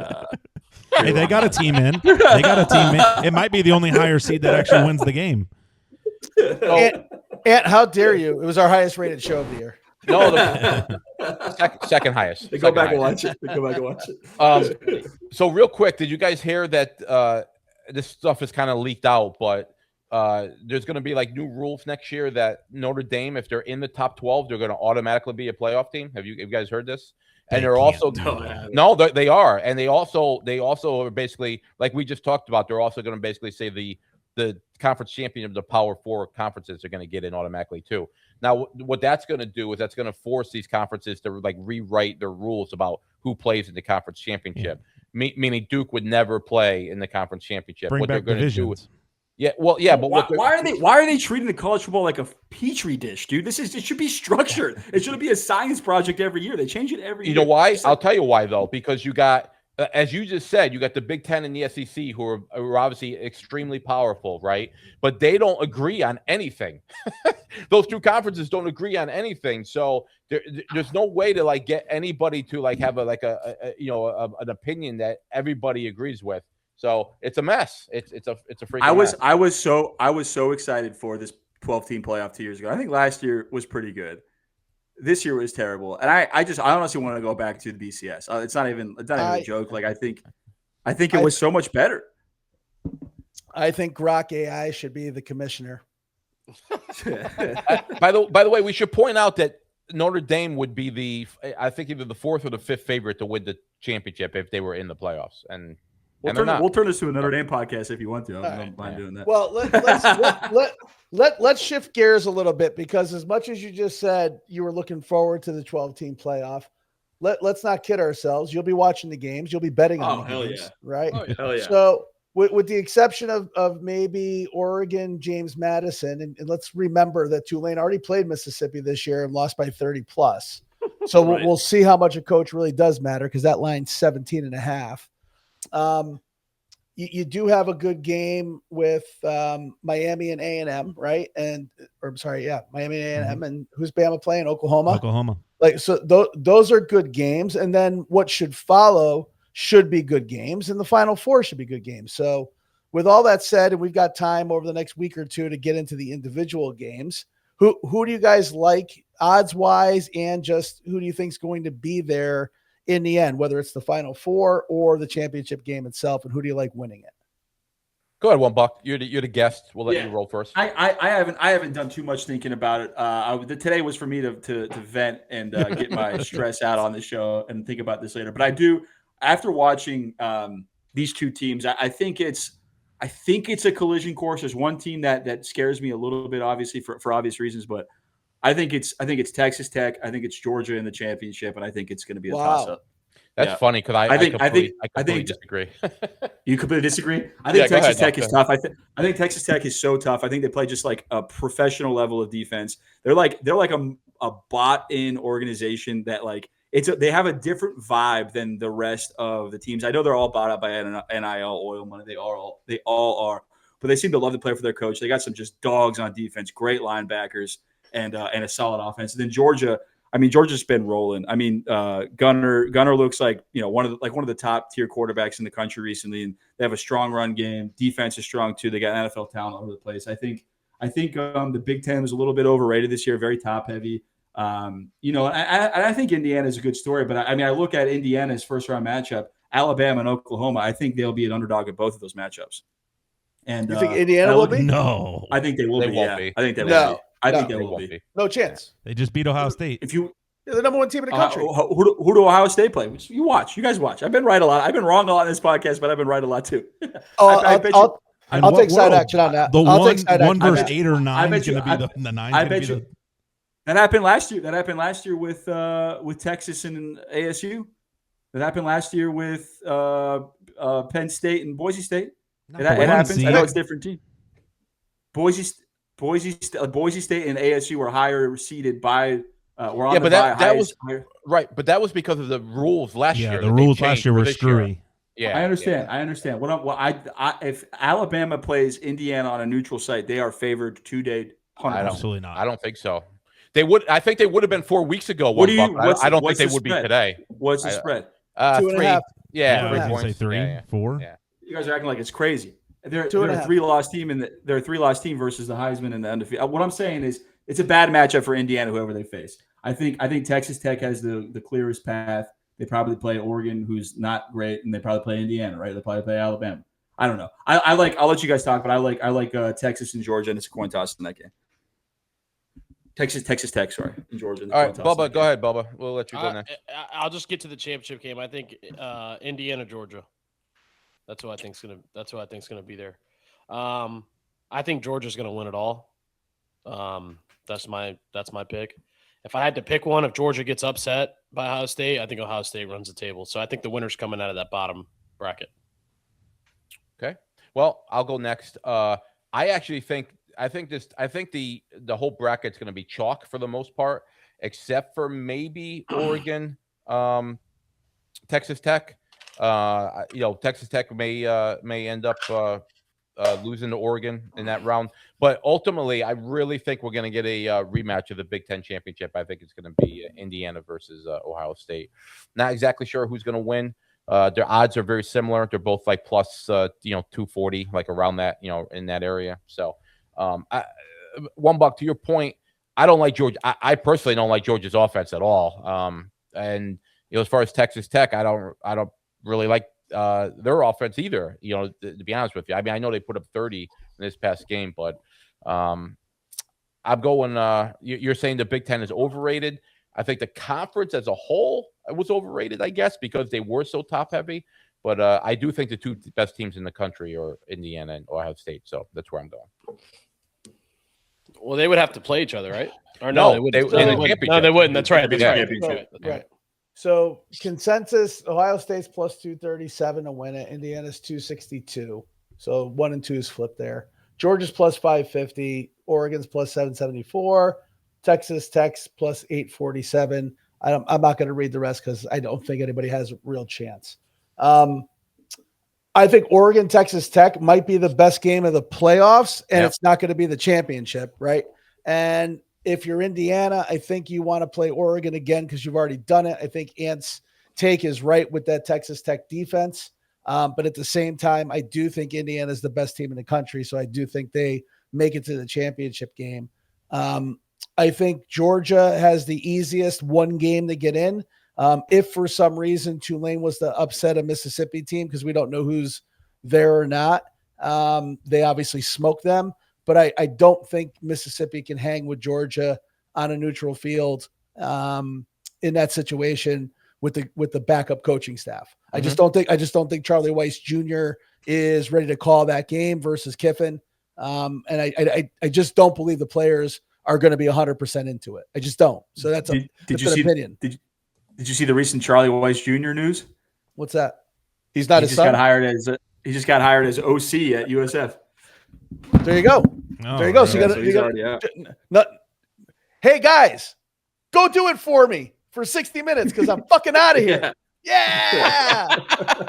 Hey, they got a team in. They got a team in. It might be the only higher seed that actually wins the game. Ant, how dare you? It was our highest rated show of the year. No, the second highest. Go Second back and highest. watch it. Go back and watch it. So real quick, did you guys hear that this stuff is kind of leaked out, but there's going to be like new rules next year that Notre Dame, if they're in the top 12, they're going to automatically be a playoff team. Have you guys heard this? And they're also they are, and they also are basically, like we just talked about, they're also going to basically say the conference champion of the Power 4 conferences are going to get in automatically too. Now, what that's going to do is that's going to force these conferences to like rewrite their rules about who plays in the conference championship. Meaning Duke would never play in the conference championship. Bring what back they're going to do divisions. but why are they treating the college football like a petri dish, dude? It should be structured. It should be a science project every year. They change it every year. You know why? I'll tell you why though, because you got, as you just said, you got the Big Ten and the SEC who are obviously extremely powerful, right? But they don't agree on anything. Those 2 conferences don't agree on anything. So there's no way to like get anybody to like have an opinion that everybody agrees with. So it's a mess. It's a freaking mess. I was so excited for this 12-team playoff 2 years ago. I think last year was pretty good. This year was terrible, and I honestly want to go back to the BCS. It's not even a joke. Like I think it was so much better. I think Grok AI should be the commissioner. By the way, we should point out that Notre Dame would be I think either the 4th or the 5th favorite to win the championship if they were in the playoffs, and We'll turn this to a Notre Dame podcast if you want to. I don't mind doing that. Well, let's shift gears a little bit, because as much as you just said you were looking forward to the 12-team playoff, let's not kid ourselves. You'll be watching the games. You'll be betting on the games, right? Oh, yeah. Hell yeah. So with the exception of maybe Oregon, James Madison, and let's remember that Tulane already played Mississippi this year and lost by 30 plus. So Right. we'll see how much a coach really does matter, because that line's 17.5. You do have a good game with Miami and A&M, right? Miami and A&M, and who's Bama playing? Oklahoma. Like, so those are good games, and then what should follow should be good games, and the Final Four should be good games. So, with all that said, and we've got time over the next week or two to get into the individual games. Who do you guys like odds wise, and just who do you think is going to be there in the end, whether it's the Final Four or the championship game itself, and who do you like winning it? Go ahead, Buck. You're the guest. We'll let you roll first. I haven't done too much thinking about it. Today was for me to vent and get my stress out on the show and think about this later. But I do, after watching these 2 teams, I think it's a collision course. There's one team that scares me a little bit, obviously for obvious reasons, but I think it's Texas Tech. I think it's Georgia in the championship, and I think it's going to be a toss-up. That's funny, because I completely disagree. You completely disagree? I think Texas Tech is tough. I think Texas Tech is so tough. I think they play just like a professional level of defense. They're like a bought-in organization that, like, they have a different vibe than the rest of the teams. I know they're all bought up by NIL oil money. They all are, but they seem to love to play for their coach. They got some just dogs on defense, great linebackers, and a solid offense. And then Georgia. I mean, Georgia's been rolling. I mean, Gunner looks like one of the top tier quarterbacks in the country recently, and they have a strong run game. Defense is strong too. They got NFL talent all over the place. I think the Big Ten was a little bit overrated this year, very top heavy. I think Indiana is a good story, but I look at Indiana's first round matchup, Alabama and Oklahoma. I think they'll be an underdog at both of those matchups. And you think Indiana will be? No, I think they will be. Won't be. I think they will be. I think they will be. No chance. they just beat Ohio State. If you They're the number one team in the country. who do Ohio State play? You watch. You guys watch. I've been right a lot. I've been wrong a lot in this podcast, but I've been right a lot too. I'll take side action on that. The one versus bet 8 or 9 bet is going to be the 9. I bet you. That happened last year. That happened last year with Texas and ASU. That happened last year with Penn State and Boise State. It happens. I know it's a different team. Boise State and ASU were higher seeded by. But that was right. But that was because of the rules last year. Yeah, the rules last year were screwy. Yeah, I understand. I understand. If Alabama plays Indiana on a neutral site, they are favored 2-day. Absolutely not. I don't think so. They would. I think they would have been 4 weeks ago. I don't think they would be today. What's the spread? 2.5. Yeah, 3 points. Say 3, 4. Yeah. You guys are acting like it's crazy. They're a 3-loss team, and they're a 3-loss team versus the Heisman and the undefeated. What I'm saying is, it's a bad matchup for Indiana, whoever they face. I think Texas Tech has the clearest path. They probably play Oregon, who's not great, and they probably play Indiana, right? They probably play Alabama. I don't know. I'll let you guys talk, but I like Texas and Georgia, and it's a coin toss in that game. Texas Tech, sorry, in Georgia. All right, Bubba, go ahead, Bubba. We'll let you go next. I'll just get to the championship game. I think Indiana, Georgia. That's what I think's gonna be there. I think Georgia's gonna win it all. That's my pick. If I had to pick one, if Georgia gets upset by Ohio State, I think Ohio State runs the table. So I think the winner's coming out of that bottom bracket. Okay. Well, I'll go next. I think the whole bracket's going to be chalk for the most part, except for maybe Oregon, Texas Tech. Texas Tech may end up losing to Oregon in that round. But ultimately, I really think we're going to get a rematch of the Big Ten championship. I think it's going to be Indiana versus Ohio State. Not exactly sure who's going to win. Their odds are very similar. They're both like plus 240, like around that, in that area. So, $1 to your point, I don't like Georgia. I personally don't like Georgia's offense at all. And as far as Texas Tech, I don't really like their offense either, to be honest with you. I mean, I know they put up 30 in this past game, but I'm going you're saying the Big Ten is overrated. I think the conference as a whole was overrated, I guess, because they were so top heavy. But I do think the two best teams in the country are Indiana and Ohio State. So that's where I'm going. Well, they would have to play each other, right? Or no, they wouldn't. No, they wouldn't. That's right. Right. So consensus: Ohio State's plus 237 to win it. Indiana's 262. So 1 and 2 is flipped there. Georgia's plus 550. Oregon's plus 774. Texas Tech's plus 847. I'm not going to read the rest because I don't think anybody has a real chance. I think Oregon Texas Tech might be the best game of the playoffs, and it's not going to be the championship, right? And if you're Indiana, I think you want to play Oregon again because you've already done it. I think Ant's take is right with that Texas Tech defense. But at the same time, I do think Indiana is the best team in the country. So I do think they make it to the championship game. I think Georgia has the easiest one game to get in. If for some reason Tulane was to upset a Mississippi team, because we don't know who's there or not, they obviously smoked them. But I don't think Mississippi can hang with Georgia on a neutral field in that situation with the backup coaching staff. I just don't think Charlie Weiss Jr. is ready to call that game versus Kiffin. And I just don't believe the players are going to be 100% into it. I just don't. So that's an opinion. Did you see the recent Charlie Weiss Jr. news? What's that? He's not. He just got hired as OC at USF. There you go. There you go. So you got. Hey guys, go do it for me. for 60 minutes because I'm fucking out of here. Yeah.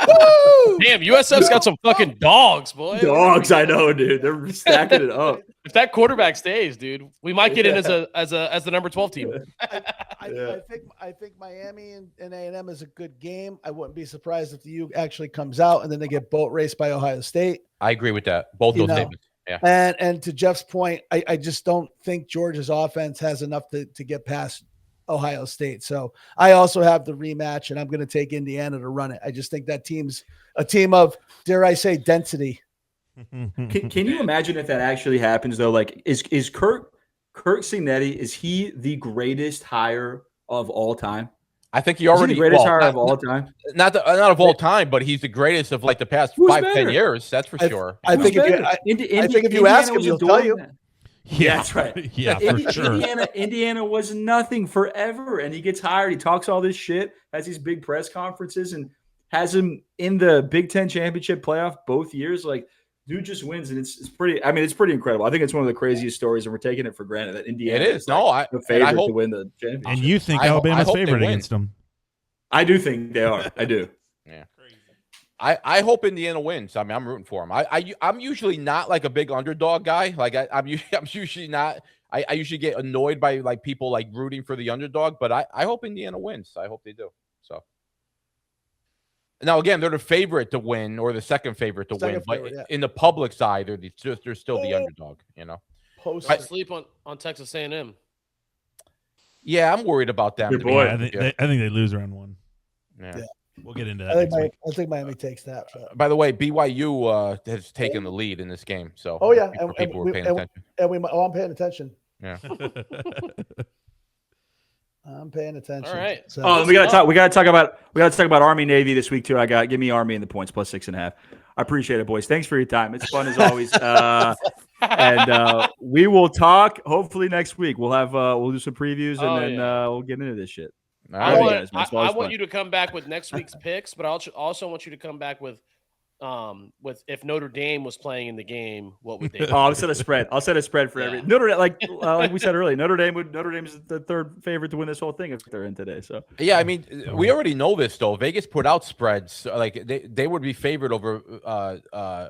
Woo! Damn, USF's got some fucking dogs, boy. Dogs, I know, dude. They're stacking it up. If that quarterback stays, dude, we might get in as the number 12 team. I think Miami and A&M is a good game. I wouldn't be surprised if the U actually comes out and then they get boat raced by Ohio State. I agree with that. Both those statements. Yeah. And to Jeff's point, I just don't think Georgia's offense has enough to get past Ohio State. So I also have the rematch, and I'm going to take Indiana to run it. I just think that team's a team of, dare I say, density. Can you imagine if that actually happens, though? Like, is Kirk Cignetti, is he the greatest hire of all time? I think he already the greatest hire of all time. Not of all time, but he's the greatest of like the past 5-10 years. That's for sure. I think if you ask him, he'll tell you. Yeah, that's right. Yeah, for sure. Indiana was nothing forever, and he gets hired. He talks all this shit, has these big press conferences, and has him in the Big Ten championship playoff both years. Like, dude just wins, and it's pretty. I mean, it's pretty incredible. I think it's one of the craziest stories, and we're taking it for granted that Indiana is the favorite to win the championship. And you think Alabama's favorite against them? I do think they are. I do. Yeah. I hope Indiana wins. I mean, I'm rooting for them. I'm usually not like a big underdog guy. Like I'm usually not. I usually get annoyed by like people like rooting for the underdog. But I hope Indiana wins. I hope they do. So now again, they're the favorite to win or the second favorite to win. But in the public side, they're still the underdog. You know. I sleep on Texas A&M. Yeah, I'm worried about them. Good boy. I think they lose round one. Yeah. We'll get into that. I think Miami takes that. By the way, BYU has taken the lead in this game. So people were paying attention. I'm paying attention. Yeah. I'm paying attention. All right. So, we gotta talk about Army Navy this week too. Give me Army in the points plus 6.5. I appreciate it, boys. Thanks for your time. It's fun as always. And we will talk hopefully next week. We'll do some previews and then we'll get into this shit. I want you to come back with next week's picks, but I also want you to come back with if Notre Dame was playing in the game, what would they do? I'll set a spread. For every Notre Dame, like we said earlier, Notre Dame is the third favorite to win this whole thing if they're in today. So yeah, I mean, we already know this though. Vegas put out spreads. Like they would be favored over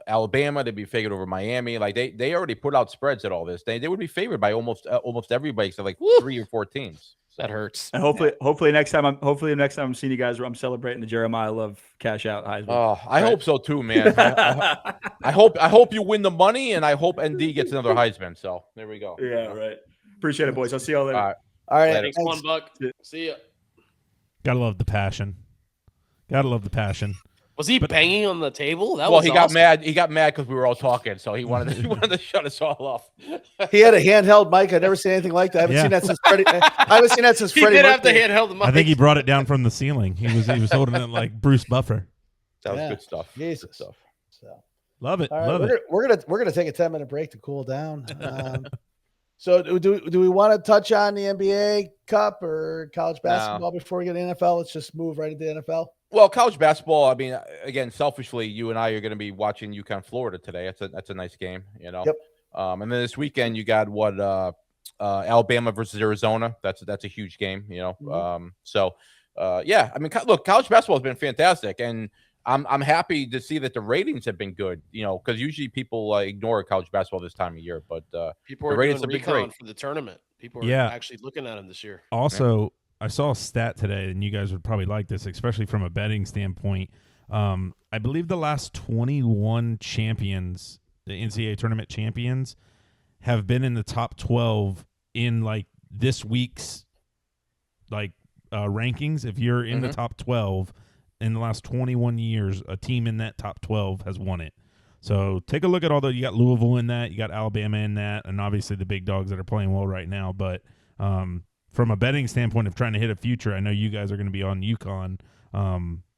Alabama, they'd be favored over Miami. Like they already put out spreads at all this. They would be favored by almost everybody except like 3 or 4 teams. That hurts. And hopefully next time I'm seeing you guys, I'm celebrating the Jeremiah Love cash out Heisman. Oh, I hope so too, man. I hope you win the money, and I hope ND gets another Heisman. So there we go. Yeah, right. Appreciate it, boys. I'll see y'all later. All right. Thanks, $1. See ya. Gotta love the passion. Was he banging on the table? He got mad. He got mad because we were all talking, so he wanted to shut us all off. He had a handheld mic. I've never seen anything like that. I haven't seen that since Freddie. He did have the handheld mic. I think he brought it down from the ceiling. He was holding it like Bruce Buffer. That was good stuff. Jesus. Good stuff. So love it. All right, love it. We're gonna take a 10-minute break to cool down. So do we want to touch on the NBA Cup or college basketball before we get to NFL? Let's just move right into the NFL. Well, college basketball, I mean, again, selfishly, you and I are going to be watching UConn, Florida today. That's a nice game, you know. Yep. And then this weekend, you got Alabama versus Arizona. That's a huge game, you know. Mm-hmm. Yeah, I mean, look, college basketball has been fantastic, and I'm happy to see that the ratings have been good, you know, because usually people ignore college basketball this time of year, but people are doing recon for the tournament. People are actually looking at them this year. Also, I saw a stat today, and you guys would probably like this, especially from a betting standpoint. I believe the last 21 champions, the NCAA tournament champions, have been in the top 12 in like this week's rankings. If you're in the top 12 in the last 21 years, a team in that top 12 has won it. So take a look at you got Louisville in that, you got Alabama in that, and obviously the big dogs that are playing well right now. But from a betting standpoint of trying to hit a future, I know you guys are going to be on UConn.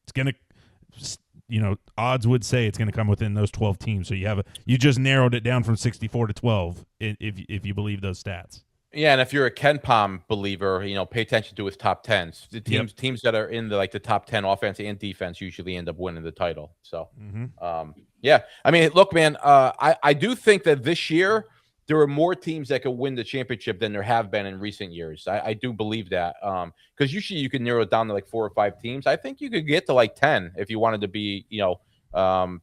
It's going to, odds would say it's going to come within those 12 teams. So you just narrowed it down from 64 to 12 if you believe those stats. Yeah, and if you're a KenPom believer, pay attention to his top 10s. The teams that are in the top 10 offense and defense usually end up winning the title. So, yeah. I mean, look, man, I do think that this year there are more teams that could win the championship than there have been in recent years. I do believe that. Because usually you can narrow it down to like 4 or 5 teams. I think you could get to like 10 if you wanted to be, a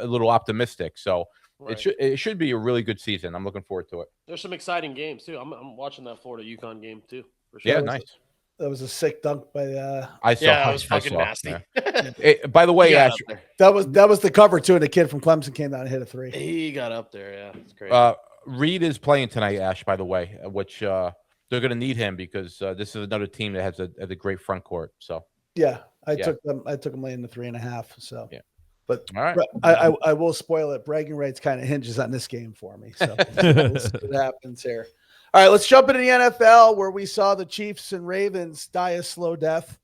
little optimistic. So it should be a really good season. I'm looking forward to it. There's some exciting games too. I'm watching that Florida UConn game too. For sure. Yeah, nice. That was a sick dunk by. That was fucking nasty. Yeah. By the way, Ash, that was the cover too, and the kid from Clemson came down and hit a 3. He got up there. Yeah, it's crazy. Reed is playing tonight, Ash. By the way, which they're going to need him because this is another team that has a great front court. So yeah, I took them laying the 3.5. So yeah. But all right, I will spoil it. Bragging rights kind of hinges on this game for me. So we'll see what happens here. All right, let's jump into the NFL where we saw the Chiefs and Ravens die a slow death.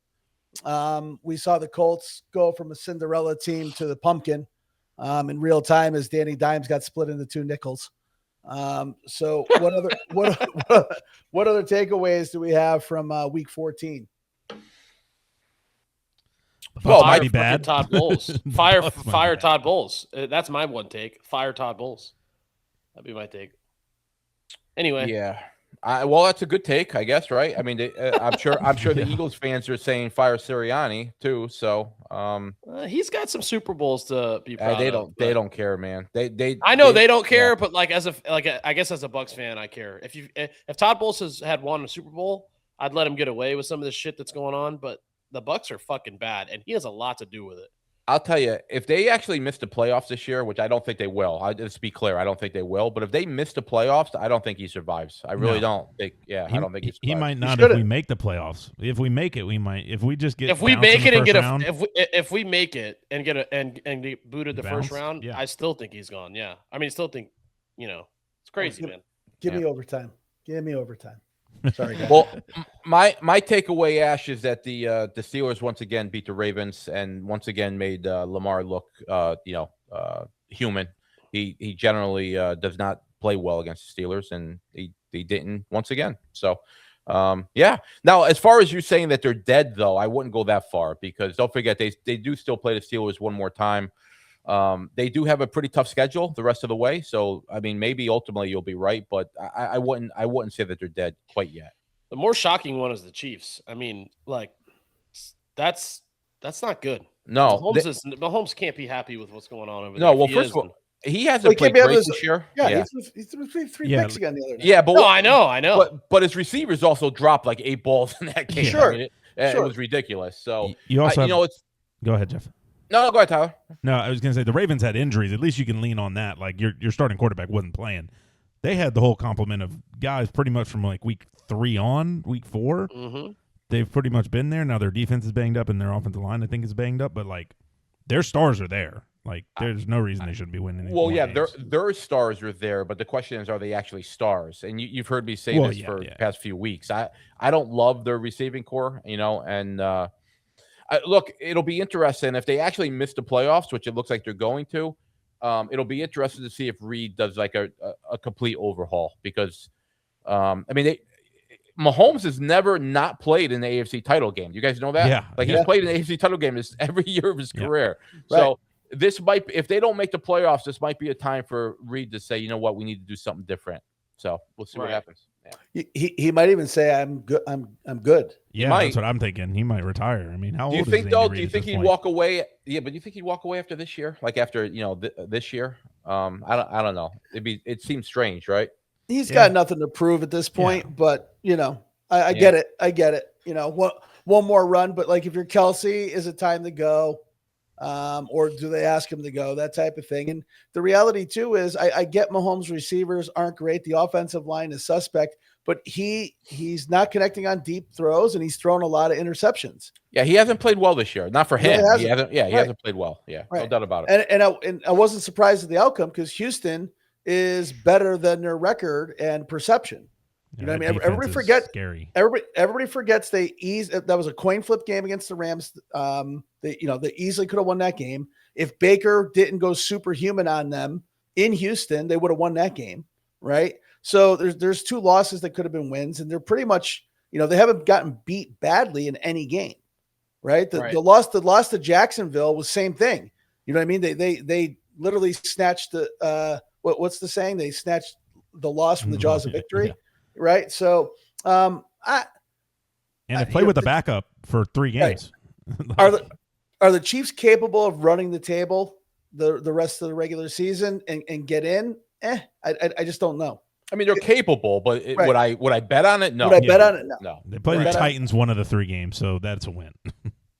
We saw the Colts go from a Cinderella team to the pumpkin in real time as Danny Dimes got split into 2 nickels. So what other takeaways do we have from week 14? Well, might be bad. Todd Bowles. Fire Todd Bowles. That's my one take. Fire Todd Bowles. That'd be my take. Anyway, yeah. Well, that's a good take, I guess, right? I mean, I'm sure the Eagles fans are saying fire Sirianni too. So he's got some Super Bowls to be proud of. They don't care, man. I know they don't care, but I guess as a Bucs fan, I care. If Todd Bowles had won a Super Bowl, I'd let him get away with some of the shit that's going on. But the Bucs are fucking bad, and he has a lot to do with it. I'll tell you, if they actually miss the playoffs this year, which I don't think they will, let's be clear, I don't think they will. But if they miss the playoffs, I don't think he survives. I really don't. I don't think he might not if we make the playoffs. If we make it, we might. If we just get if we make it and get if we make it and get get booted the first round, I still think he's gone. Yeah, I mean, still think it's crazy, man. Give me overtime. Give me overtime. Sorry, guys. Well, my takeaway, Ash, is that the Steelers once again beat the Ravens and once again made Lamar look, human. He generally does not play well against the Steelers, and he didn't once again. So, yeah. Now, as far as you saying that they're dead, though, I wouldn't go that far because don't forget they do still play the Steelers one more time. They do have a pretty tough schedule the rest of the way. So, I mean, maybe ultimately you'll be right, but I wouldn't say that they're dead quite yet. The more shocking one is the Chiefs. I mean, like that's not good. No, Mahomes can't be happy with what's going on over there. No, well, first of all, he hasn't played great this year. Yeah, he's threw 3 picks again the other night. Yeah, but I know. But his receivers also dropped like 8 balls in that game. Sure, I mean, it was ridiculous. So you also go ahead, Jeff. No, go ahead, Tyler. No, I was going to say the Ravens had injuries. At least you can lean on that. Like your starting quarterback wasn't playing. They had the whole complement of guys pretty much from like week 3 on, week 4. Mm-hmm. They've pretty much been there. Now their defense is banged up and their offensive line, I think, is banged up. But like their stars are there. Like there's no reason they shouldn't be winning. Well, yeah, their stars are there, but the question is, are they actually stars? And you've heard me say this for the past few weeks. I don't love their receiving core, and look, it'll be interesting if they actually miss the playoffs, which it looks like they're going to. It'll be interesting to see if Reed does like a complete overhaul because, Mahomes has never not played in the AFC title game. You guys know that? Yeah. Like he's played in the AFC title game every year of his career. Right. So this might, if they don't make the playoffs, this might be a time for Reed to say, you know what, we need to do something different. So we'll see what happens. Yeah. He might even say, "I'm good. I'm good." Yeah, that's what I'm thinking. He might retire. I mean, how old do you is think Andy though? Reid Do you think he'd walk away? Yeah, but do you think he'd walk away after this year? Like after this year? I don't know. It seems strange, right? He's got nothing to prove at this point, but I get it. I get it. One more run, but like if you're Kelsey, is it time to go? Or do they ask him to go? That type of thing. And the reality too is I get Mahomes' receivers aren't great. The offensive line is suspect, but he's not connecting on deep throws and he's thrown a lot of interceptions. Yeah, he hasn't played well this year. Not for him. He hasn't played well. Yeah, no doubt about it. And I wasn't surprised at the outcome because Houston is better than their record and perception. You know what I mean? Everybody forgets that was a coin flip game against the Rams. They easily could have won that game. If Baker didn't go superhuman on them in Houston, they would have won that game, right? So there's 2 losses that could have been wins, and they're pretty much, they haven't gotten beat badly in any game, right? The loss to Jacksonville was same thing. You know what I mean? They literally snatched the what's the saying? They snatched the loss from the jaws of victory, Yeah. right? So, And they played with a backup for 3 games. Right. Are the Chiefs capable of running the table the rest of the regular season and get in? I just don't know. I mean, they're capable, but Right. would I bet on it? No. Would I bet on it? No. No. They played the Titans one of the 3 games, so that's a win.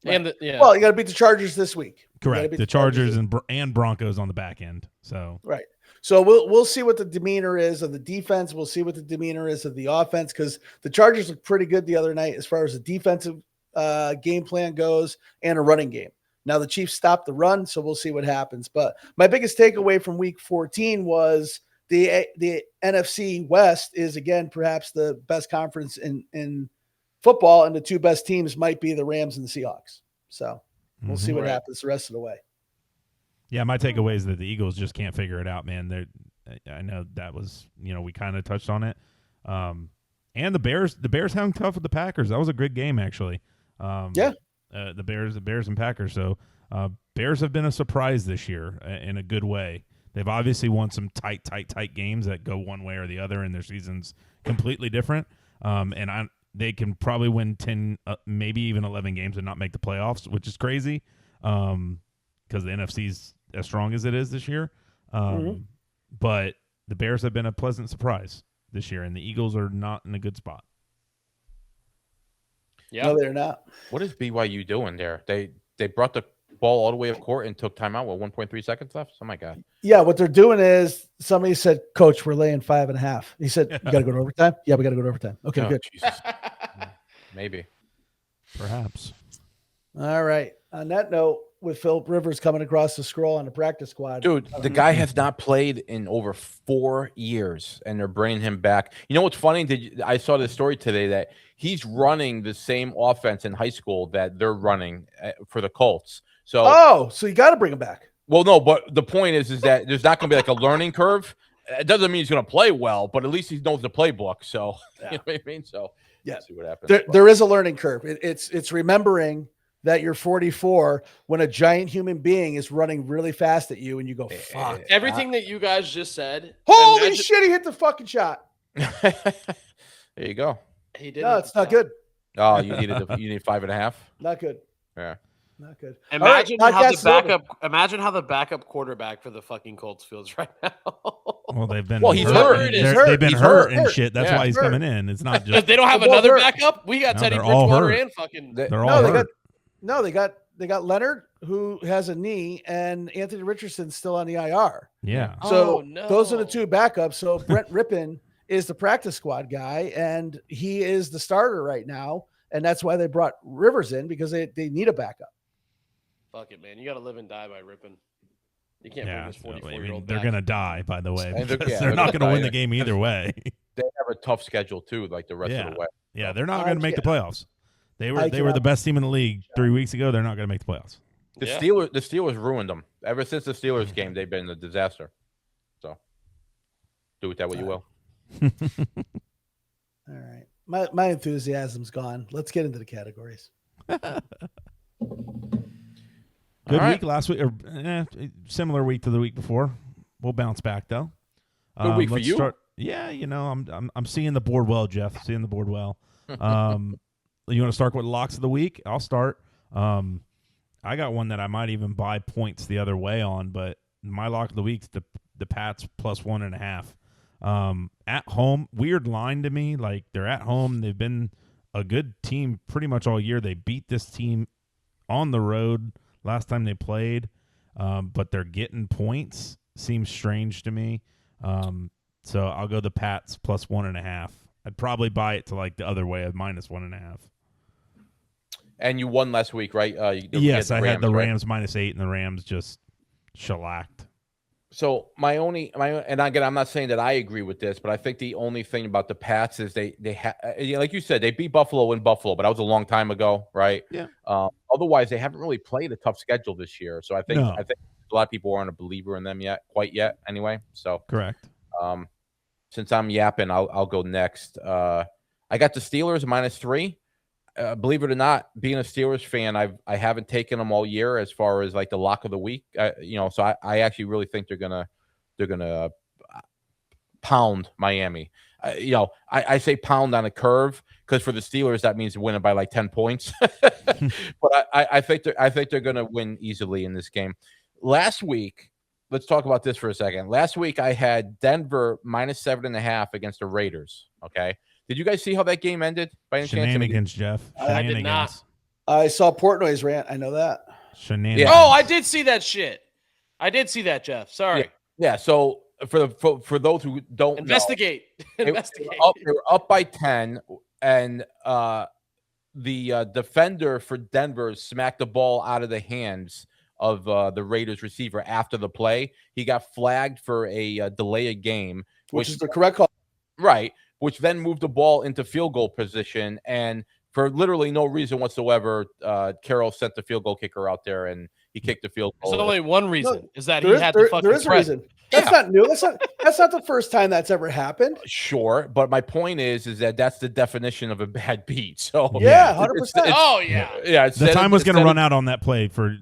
And well, you got to beat the Chargers this week. Correct. The Chargers and Broncos on the back end. So right. So we'll see what the demeanor is of the defense. We'll see what the demeanor is of the offense, because the Chargers looked pretty good the other night as far as the defensive game plan goes and a running game. Now the Chiefs stopped the run, so we'll see what happens. But my biggest takeaway from Week 14 was the NFC West is, again, perhaps the best conference in football, and the 2 best teams might be the Rams and the Seahawks. So we'll see what happens the rest of the way. Yeah, my takeaway is that the Eagles just can't figure it out, man. I know that was, we kind of touched on it. And the Bears hung tough with the Packers. That was a good game, actually. The Bears and Packers. So Bears have been a surprise this year in a good way. They've obviously won some tight games that go one way or the other, and their season's completely different. They can probably win 10, maybe even 11 games and not make the playoffs, which is crazy because the NFC's as strong as it is this year. But the Bears have been a pleasant surprise this year, and the Eagles are not in a good spot. Yeah, no, they're not. What is BYU doing there? They brought the ball all the way up court and took timeout with 1.3 seconds left. Oh my God. Yeah, what they're doing is somebody said, "Coach, we're laying 5.5." He said, "You got to go to overtime." Yeah, we got to go to overtime. Okay, good. Jesus. Maybe. Perhaps. All right. On that note, with Philip Rivers coming across the scroll on the practice squad, Dude, the guy has not played in over 4 years, and they're bringing him back. You know what's funny? I saw this story today that he's running the same offense in high school that they're running for the Colts. So, so you got to bring him back. Well, no, but the point is that there's not going to be like a learning curve. It doesn't mean he's going to play well, but at least he knows the playbook. So, you know what I mean? So, yeah, see what happens. There is a learning curve. It's remembering that you're 44 when a giant human being is running really fast at you, and you go, "Fuck!" Everything that you guys just said. Holy shit! He hit the fucking shot. There you go. He did. No, it's not good. Oh, you need 5.5. Not good. Yeah. Not good. Imagine right, how the backup quarterback for the fucking Colts feels right now. Well, they've been he's hurt. They've been He's hurt hurt and shit. That's why he's hurt. coming in. It's not just they don't have another backup. We got Teddy they're all Bridgewater hurt. and fucking. they're all hurt. They got Leonard, who has a knee, and Anthony Richardson's still on the IR. Yeah. So those are the 2 backups. So Brent Rippon is the practice squad guy, and he is the starter right now. And that's why they brought Rivers in, because they need a backup. Fuck it, man. You got to live and die by Rippon. You can't bring this 44-year-old they're back. going to die, by the way. And They're not going to win the game either way. They have a tough schedule too, like the rest of the way. Yeah, they're not going to make the playoffs. They were the best team in the league 3 weeks ago. They're not going to make the playoffs. The Steelers ruined them. Ever since the Steelers game, they've been a disaster. So do with that what you will. All right. My enthusiasm's gone. Let's get into the categories. Good week last week, or similar week to the week before. We'll bounce back though. Good week for you. Yeah, I'm seeing the board well, Jeff. Seeing the board well. You want to start with locks of the week? I'll start. I got one that I might even buy points the other way on, but my lock of the week's the Pats plus 1.5. At home, weird line to me. Like, they're at home. They've been a good team pretty much all year. They beat this team on the road last time they played, but they're getting points. Seems strange to me. So I'll go the Pats plus 1.5. I'd probably buy it to like the other way of minus 1.5. And you won last week, right? Yes, I had the Rams -8, and the Rams just shellacked. So and again, I'm not saying that I agree with this, but I think the only thing about the Pats is they like you said, they beat Buffalo in Buffalo, but that was a long time ago, right? Yeah. Otherwise, they haven't really played a tough schedule this year. So I think a lot of people aren't a believer in them quite yet. Anyway, so correct. Since I'm yapping, I'll go next. I got the Steelers -3. Believe it or not, being a Steelers fan, I haven't taken them all year as far as like the lock of the week. So I actually really think they're gonna pound Miami. I say pound on a curve because for the Steelers that means winning by like 10 points. But I think they're going to win easily in this game. Last week, let's talk about this for a second. Last week I had Denver -7.5 against the Raiders. Okay, did you guys see how that game ended? By any chance? Shenanigans, Jeff. I did not. I saw Portnoy's rant. I know that. Shenanigans. Oh, I did see that shit. I did see that, Jeff. Sorry. Yeah. So for those who don't investigate, know, investigate. They were up by 10, and the defender for Denver smacked the ball out of the hands of the Raiders receiver after the play. He got flagged for a delay of game, which is the correct call. Right, which then moved the ball into field goal position, and for literally no reason whatsoever, Carroll sent the field goal kicker out there, and he kicked the field goal. There's only one reason, is that he had the fucking There is a reason. That's not new. That's not the first time that's ever happened. Sure, but my point is that that's the definition of a bad beat. So yeah, 100%. Oh yeah, yeah. The time was going to run out on that play. For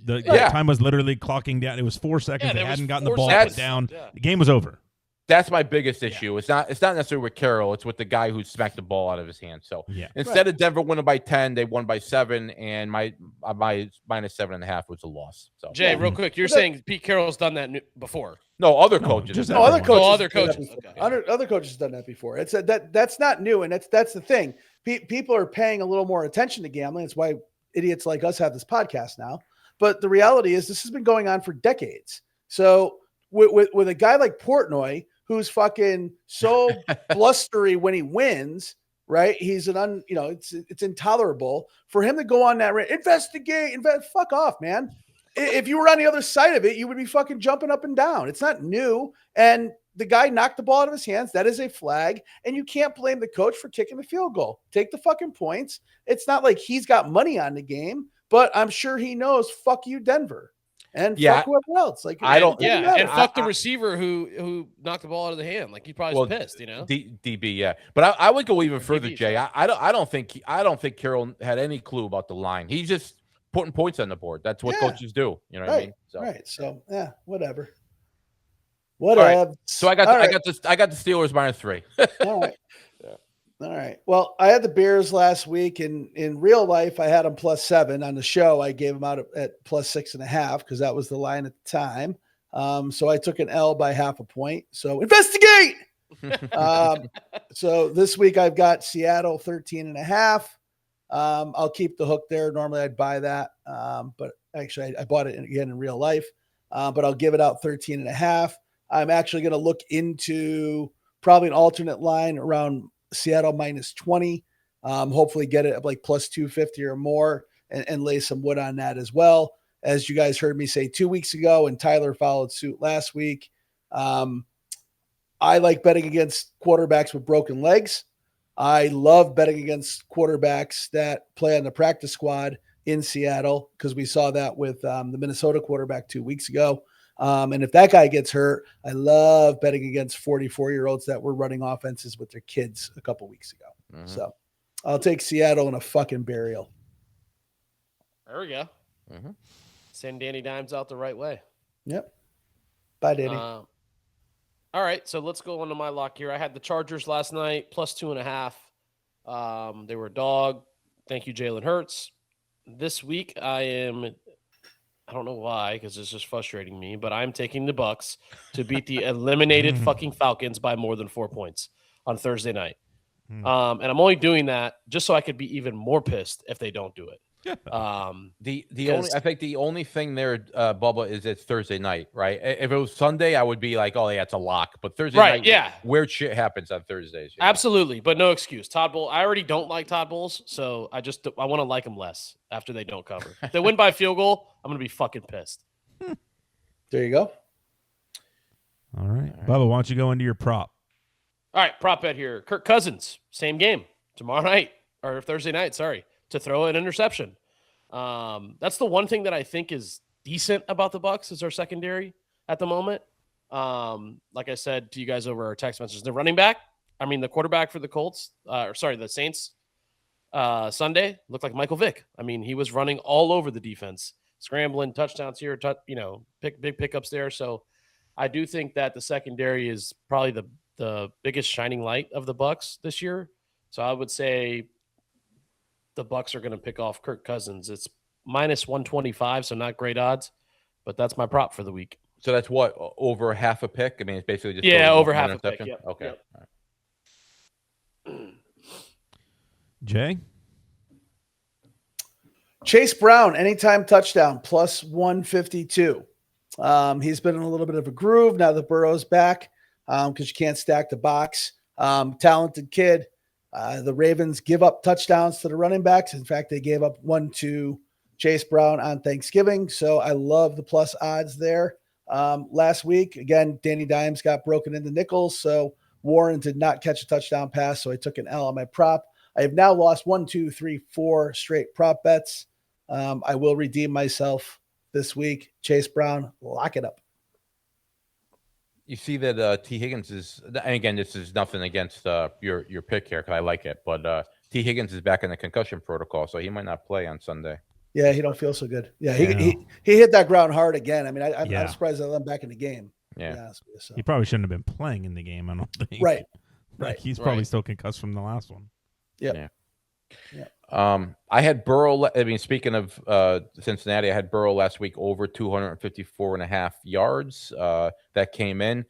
the time was literally clocking down. It was 4 seconds. They hadn't gotten the ball put down. Yeah. The game was over. That's my biggest issue. It's not necessarily with Carroll. It's with the guy who smacked the ball out of his hand. So instead of Denver winning by 10, they won by 7, and my -7.5 was a loss. So Jay, real quick, you're saying Pete Carroll's done that before? No, other coaches. Other coaches. Other coaches. Okay. Other coaches have done that before. It's that's not new, and that's the thing. People are paying a little more attention to gambling. It's why idiots like us have this podcast now. But the reality is, this has been going on for decades. So with a guy like Portnoy, who's fucking so blustery when he wins, right? He's it's intolerable for him to go on that rant. Fuck off, man. If you were on the other side of it, you would be fucking jumping up and down. It's not new. And the guy knocked the ball out of his hands. That is a flag. And you can't blame the coach for kicking the field goal. Take the fucking points. It's not like he's got money on the game, but I'm sure he knows, fuck you, Denver. And fuck whoever else. Like and fuck the receiver who knocked the ball out of the hand. Like he probably was pissed, DB, yeah. But I would go even further, Jay. I don't think Carroll had any clue about the line. He's just putting points on the board. That's what coaches do. You know what I mean? So. Right. So whatever. Whatever. Right. So I got the Steelers -3. All right. All right. Well, I had the Bears last week, and in real life, I had them +7. On the show, I gave them out at +6.5 because that was the line at the time. So I took an L by 0.5 point. So investigate. So this week I've got Seattle 13.5. I'll keep the hook there. Normally I'd buy that, but actually I bought it again in real life. But I'll give it out 13.5. I'm actually going to look into probably an alternate line around Seattle -20. Hopefully get it at like +250 or more and lay some wood on that as well. As you guys heard me say 2 weeks ago, and Tyler followed suit last week. I like betting against quarterbacks with broken legs. I love betting against quarterbacks that play on the practice squad in Seattle because we saw that with the Minnesota quarterback 2 weeks ago. And if that guy gets hurt, I love betting against 44-year-olds that were running offenses with their kids a couple weeks ago. Mm-hmm. So I'll take Seattle in a fucking burial. There we go. Mm-hmm. Send Danny Dimes out the right way. Yep. Bye, Danny. All right, so let's go on to my lock here. I had the Chargers last night, +2.5. They were a dog. Thank you, Jalen Hurts. This week, I don't know why, because it's just frustrating me, but I'm taking the Bucks to beat the eliminated fucking Falcons by more than 4 points on Thursday night. And I'm only doing that just so I could be even more pissed if they don't do it. I think the only thing there, Bubba, is it's Thursday night, right? If it was Sunday, I would be like, oh yeah, it's a lock. But Thursday night, weird shit happens on Thursdays. Absolutely, but no excuse. Todd Bowles. I already don't like Todd Bowles, so I want to like him less after they don't cover. If they win by field goal, I'm gonna be fucking pissed. There you go. All right, Bubba, why don't you go into your prop? All right, prop bet here. Kirk Cousins, same game tomorrow night or Thursday night. Sorry. To throw an interception. That's the one thing that I think is decent about the Bucs is our secondary at the moment. Like I said to you guys over our text messages, the quarterback for the Colts, the Saints, Sunday looked like Michael Vick. I mean, he was running all over the defense, scrambling, touchdowns here, big pickups there. So I do think that the secondary is probably the biggest shining light of the Bucs this year. So I would say the Bucs are going to pick off Kirk Cousins. It's minus 125, so not great odds, but that's my prop for the week. So that's what, over half a pick? I mean, it's basically just over one half a pick. interception? Yep. Okay. Yep. All right. Jay? Chase Brown, anytime touchdown, plus 152. He's been in a little bit of a groove now that Burrow's back, because you can't stack the box. Talented kid. The Ravens give up touchdowns to the running backs. In fact, they gave up one to Chase Brown on Thanksgiving. So I love the plus odds there. Last week, again, Danny Dimes got broken into nickels. So Warren did not catch a touchdown pass. So I took an L on my prop. I have now lost 1, 2, 3, 4 straight prop bets. I will redeem myself this week. Chase Brown, lock it up. You see that T. Higgins is, and again, this is nothing against your pick here because I like it, but T. Higgins is back in the concussion protocol, so he might not play on Sunday. Yeah, he don't feel so good. Yeah, he hit that ground hard again. I mean, I'm surprised I let him back in the game. Yeah. So. He probably shouldn't have been playing in the game, I don't think. Right. Like, he's probably still concussed from the last one. Yeah. I had Burrow. I mean, speaking of Cincinnati, I had Burrow last week over 254.5 yards. That came in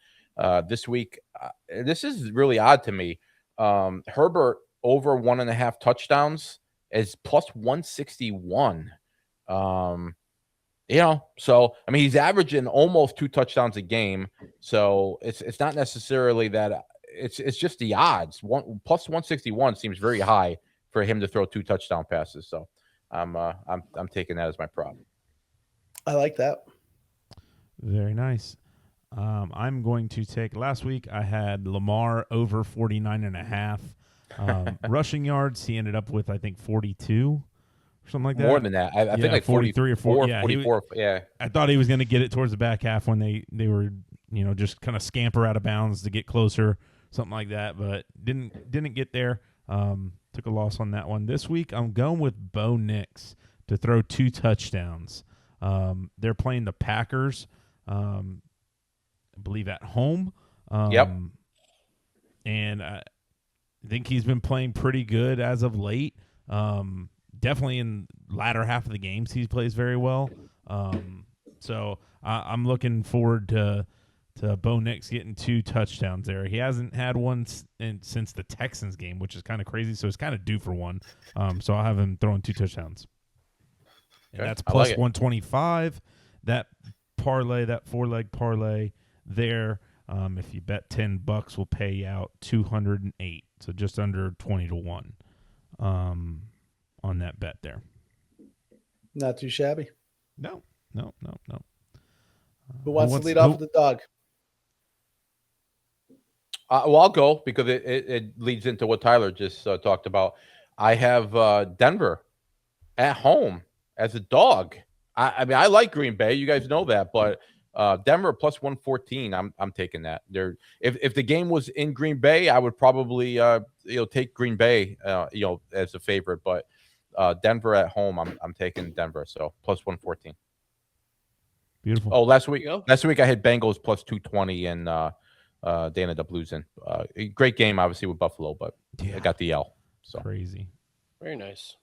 this week. This is really odd to me. Herbert over 1.5 touchdowns is plus 161. So I mean, he's averaging almost 2 touchdowns a game. So it's not necessarily that. It's just the odds. Plus 161 seems very high for him to throw 2 touchdown passes. So I'm taking that as my prop. I like that. Very nice. I'm going to take, last week I had Lamar over 49.5 rushing yards. He ended up with, I think, 42 or something like that. More than that. I think like 43 or 4. Yeah, 44. Yeah. I thought he was going to get it towards the back half when they were, just kind of scamper out of bounds to get closer, something like that, but didn't get there. Took a loss on that one. This week, I'm going with Bo Nix to throw 2 touchdowns. They're playing the Packers, I believe, at home. Yep. And I think he's been playing pretty good as of late. Definitely in latter half of the games, he plays very well. So I'm looking forward to Bo Nix getting 2 touchdowns there. He hasn't had one since the Texans game, which is kind of crazy. So it's kind of due for one. So I'll have him throwing 2 touchdowns. And that's plus 125. That parlay, that 4-leg parlay there, if you bet $10, will pay you out 208. So just under 20 to 1 on that bet there. Not too shabby. No. Who wants to lead off with the dog? Well, I'll go because it leads into what Tyler just talked about. I have Denver at home as a dog. I mean, I like Green Bay. You guys know that, but Denver plus 114. I'm taking that. If the game was in Green Bay, I would probably take Green Bay as a favorite. But Denver at home, I'm taking Denver. So plus 114. Beautiful. Oh, last week I had Bengals plus 220 and they ended up losing. Great game, obviously, with Buffalo, but I got the L. So crazy. Very nice.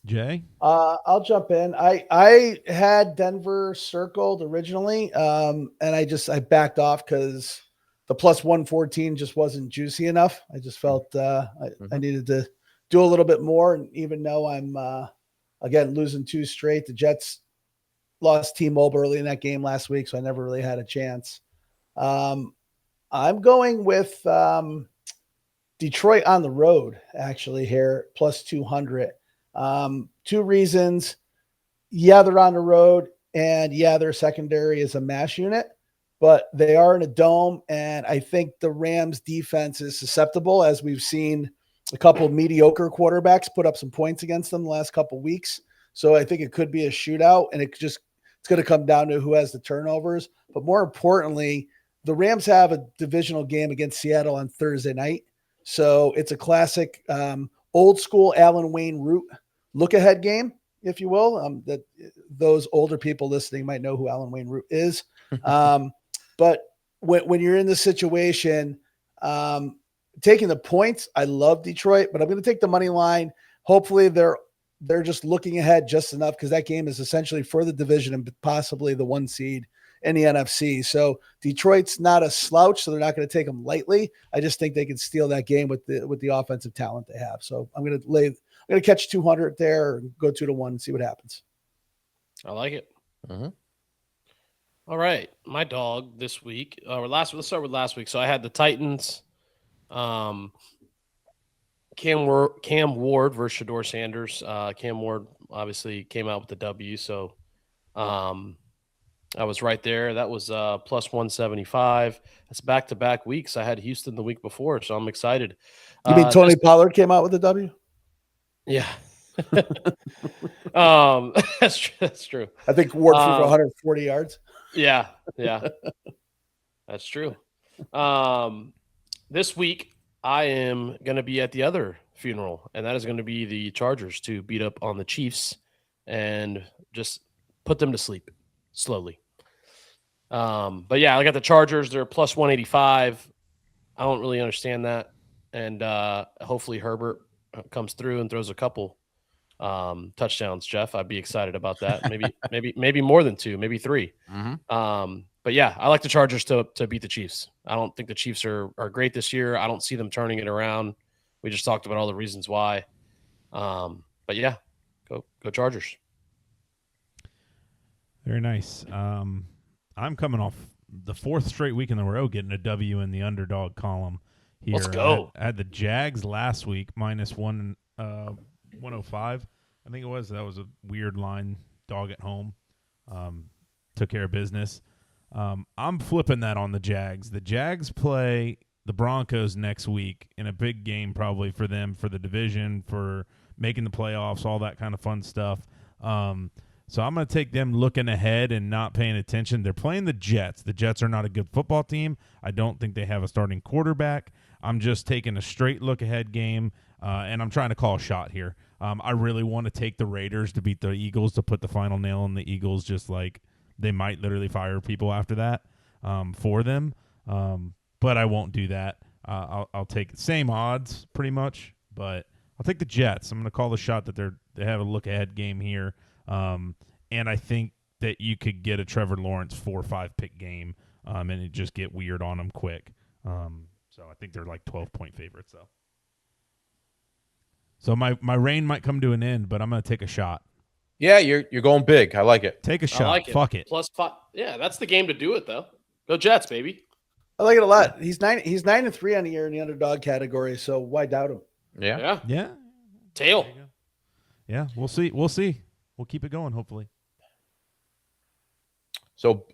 Jay? I'll jump in. I had Denver circled originally, and I backed off because the plus 114 just wasn't juicy enough. I just felt I needed to do a little bit more, and even though I'm again losing 2 straight, the Jets lost T-Mobile early in that game last week, so I never really had a chance. I'm going with Detroit on the road, actually, here, plus 200. 2 reasons. Yeah, they're on the road, and yeah, their secondary is a mash unit, but they are in a dome, and I think the Rams defense is susceptible, as we've seen a couple of mediocre quarterbacks put up some points against them the last couple of weeks. So I think it could be a shootout, and it's going to come down to who has the turnovers. But more importantly, the Rams have a divisional game against Seattle on Thursday night. So it's a classic old school Alan Wayne Root look ahead game, if you will. That those older people listening might know who Alan Wayne Root is. But when you're in the situation, taking the points, I love Detroit, but I'm going to take the money line. Hopefully they're just looking ahead just enough because that game is essentially for the division and possibly the 1 seed in the NFC. So Detroit's not a slouch, so they're not going to take them lightly. I just think they can steal that game with the offensive talent they have. So I'm going to catch 200 there and go 2-1 and see what happens. I like it. Mm-hmm. All right, my dog this week. Let's start with last week. So I had the Titans. Cam Ward versus Shedeur Sanders. Cam Ward obviously came out with the W, so I was right there. That was plus 175. That's back-to-back weeks. I had Houston the week before, so I'm excited. You mean Tony Pollard came out with a W? Yeah. That's true. I think Ward threw for 140 yards. Yeah. That's true. This week, I am going to be at the other funeral, and that is going to be the Chargers to beat up on the Chiefs and just put them to sleep slowly. But yeah, I got the Chargers. They're plus 185. I don't really understand that. And hopefully Herbert comes through and throws a couple touchdowns, Jeff. I'd be excited about that. Maybe more than 2, maybe 3. Mm-hmm. But yeah, I like the Chargers to beat the Chiefs. I don't think the Chiefs are great this year. I don't see them turning it around. We just talked about all the reasons why. But yeah, go Chargers. Very nice. I'm coming off the 4th straight week in a row getting a W in the underdog column here. Let's go. I had the Jags last week minus 105. I think it was. That was a weird line. Dog at home. Took care of business. I'm flipping that on the Jags. The Jags play the Broncos next week in a big game probably for them, for the division, for making the playoffs, all that kind of fun stuff. So I'm going to take them looking ahead and not paying attention. They're playing the Jets. The Jets are not a good football team. I don't think they have a starting quarterback. I'm just taking a straight look-ahead game, and I'm trying to call a shot here. I really want to take the Raiders to beat the Eagles, to put the final nail in the Eagles, just like they might literally fire people after that for them. But I won't do that. I'll take the same odds pretty much, but I'll take the Jets. I'm going to call the shot that they have a look-ahead game here. And I think that you could get a Trevor Lawrence 4 or 5 pick game, and it just get weird on them quick. So I think they're like 12-point favorites, though. So my reign might come to an end, but I'm going to take a shot. Yeah, you're going big. I like it. Take a shot. I like it. Fuck it. Plus 5. Yeah, that's the game to do it, though. Go Jets, baby. I like it a lot. He's 9-3 on the year in the underdog category, so why doubt him? Yeah. Tail. Yeah, we'll see. We'll keep it going, hopefully. So,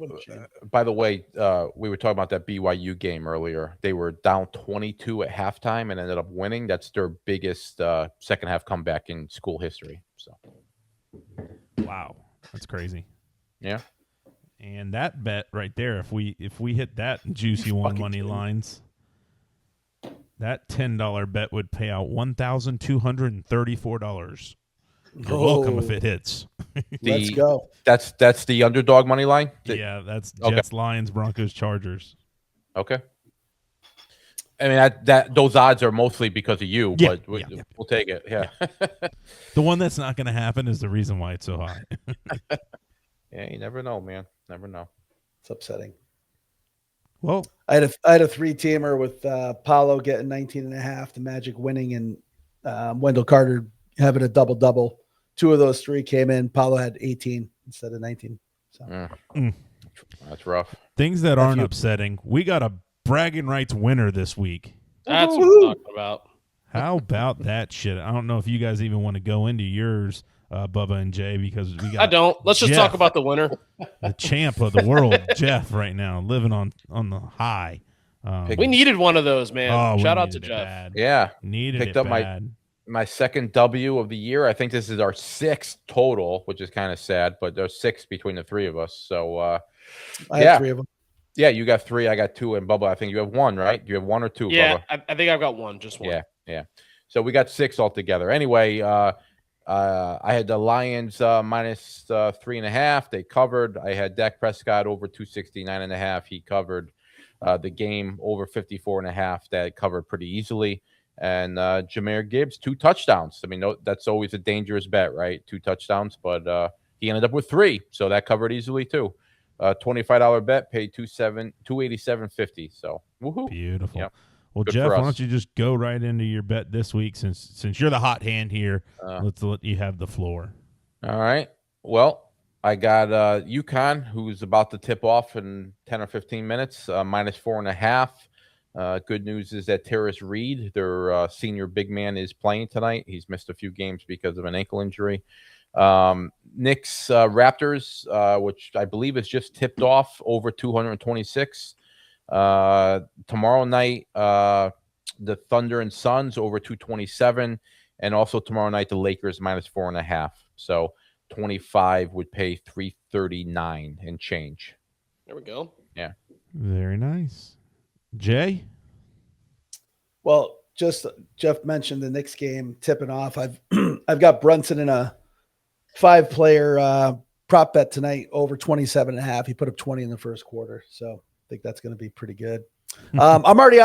by the way, we were talking about that BYU game earlier. They were down 22 at halftime and ended up winning. That's their biggest second half comeback in school history. So, wow, that's crazy. Yeah. And that bet right there, if we hit that juicy one money lines, that $10 bet would pay out $1,234. You're welcome if it hits. Let's go. That's the underdog money line? Yeah, that's Jets, Lions, Broncos, Chargers. Okay. I mean, that those odds are mostly because of you, but we'll take it. Yeah. The one that's not going to happen is the reason why it's so high. Yeah, you never know, man. Never know. It's upsetting. Well, I had a 3-teamer with Paulo getting 19.5, the Magic winning, and Wendell Carter having a double-double. 2 of those 3 came in. Paulo had 18 instead of 19. So that's rough. Things that aren't upsetting. We got a bragging rights winner this week. That's what I'm talking about. How about that shit? I don't know if you guys even want to go into yours, Bubba and Jay, because we got. I don't. Let's just talk about the winner. The champ of the world, Jeff, right now, living on the high. We needed one of those, man. Oh, shout out to Jeff. Bad. Yeah, needed picked it up bad. my second W of the year. I think this is our 6th total, which is kind of sad, but there's 6 between the 3 of us. So I have 3 of them. Yeah, you got 3, I got 2, and Bubba, I think you have 1, right? You have 1 or 2, yeah, Bubba? I think I've got 1, just 1. Yeah. So we got 6 altogether. Anyway, I had the Lions minus 3.5. They covered. I had Dak Prescott over 269.5. He covered. the game over 54.5 that covered pretty easily. And Jahmyr Gibbs, 2 touchdowns. I mean, that's always a dangerous bet, right? 2 touchdowns, but he ended up with 3, so that covered easily too. $25 bet, paid $287.50. So woohoo! Beautiful. Yep. Well, Good Jeff, for why us. don't you just go right into your bet this week since you're the hot hand here? Let's let you have the floor. All right. Well, I got UConn, who's about to tip off in 10 or 15 minutes, minus 4.5. Good news is that Terrace Reed, their senior big man, is playing tonight. He's missed a few games because of an ankle injury. Knicks Raptors, which I believe is just tipped off, over 226. Tomorrow night, the Thunder and Suns over 227, and also tomorrow night the Lakers minus 4.5. So 25 would pay 339 and change. There we go. Yeah. Very nice. Jay? Well, just Jeff mentioned the Knicks game tipping off. I've got Brunson in a 5-player prop bet tonight over 27.5. He put up 20 in the first quarter, so I think that's going to be pretty good. I'm already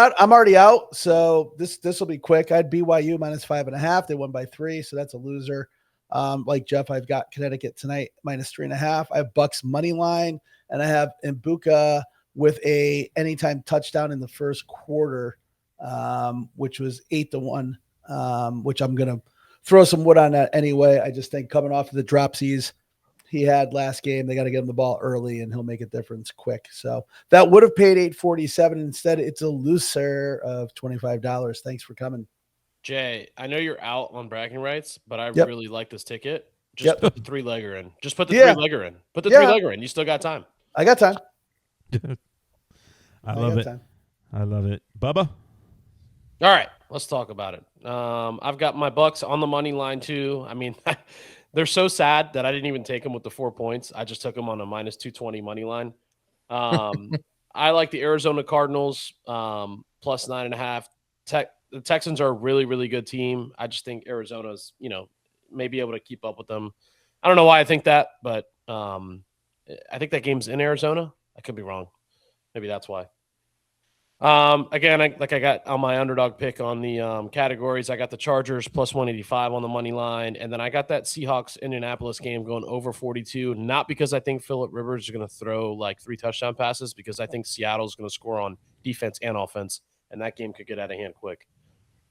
out. So this will be quick. I had BYU minus 5.5. They won by 3, so that's a loser. Like Jeff, I've got Connecticut tonight minus 3.5. I have Bucks money line, and I have Mbuka with a anytime touchdown in the first quarter, which was 8-1. Which I'm gonna throw some wood on that anyway. I just think coming off of the dropsies he had last game, they got to get him the ball early, and he'll make a difference quick. So that would have paid $847. Instead, it's a loser of $25. Thanks for coming. Jay, I know you're out on bragging rights, but I Yep. really like this ticket. Just put the 3-legger in. Just put the Yeah. 3-legger in. Put the Yeah. 3-legger in. You still got time. I got time. I love got it. time. I love it. Bubba? All right, let's talk about it. I've got my Bucks on the money line too. I mean, they're so sad that I didn't even take them with the 4 points. I just took them on a minus 220 money line. I like the Arizona Cardinals plus 9.5. The Texans are a really, really good team. I just think Arizona's, may be able to keep up with them. I don't know why I think that, but I think that game's in Arizona. I could be wrong. Maybe that's why. Again, I got on my underdog pick on the categories. I got the Chargers plus 185 on the money line, and then I got that Seahawks Indianapolis game going over 42. Not because I think Phillip Rivers is going to throw like 3 touchdown passes, because I think Seattle's going to score on defense and offense, and that game could get out of hand quick.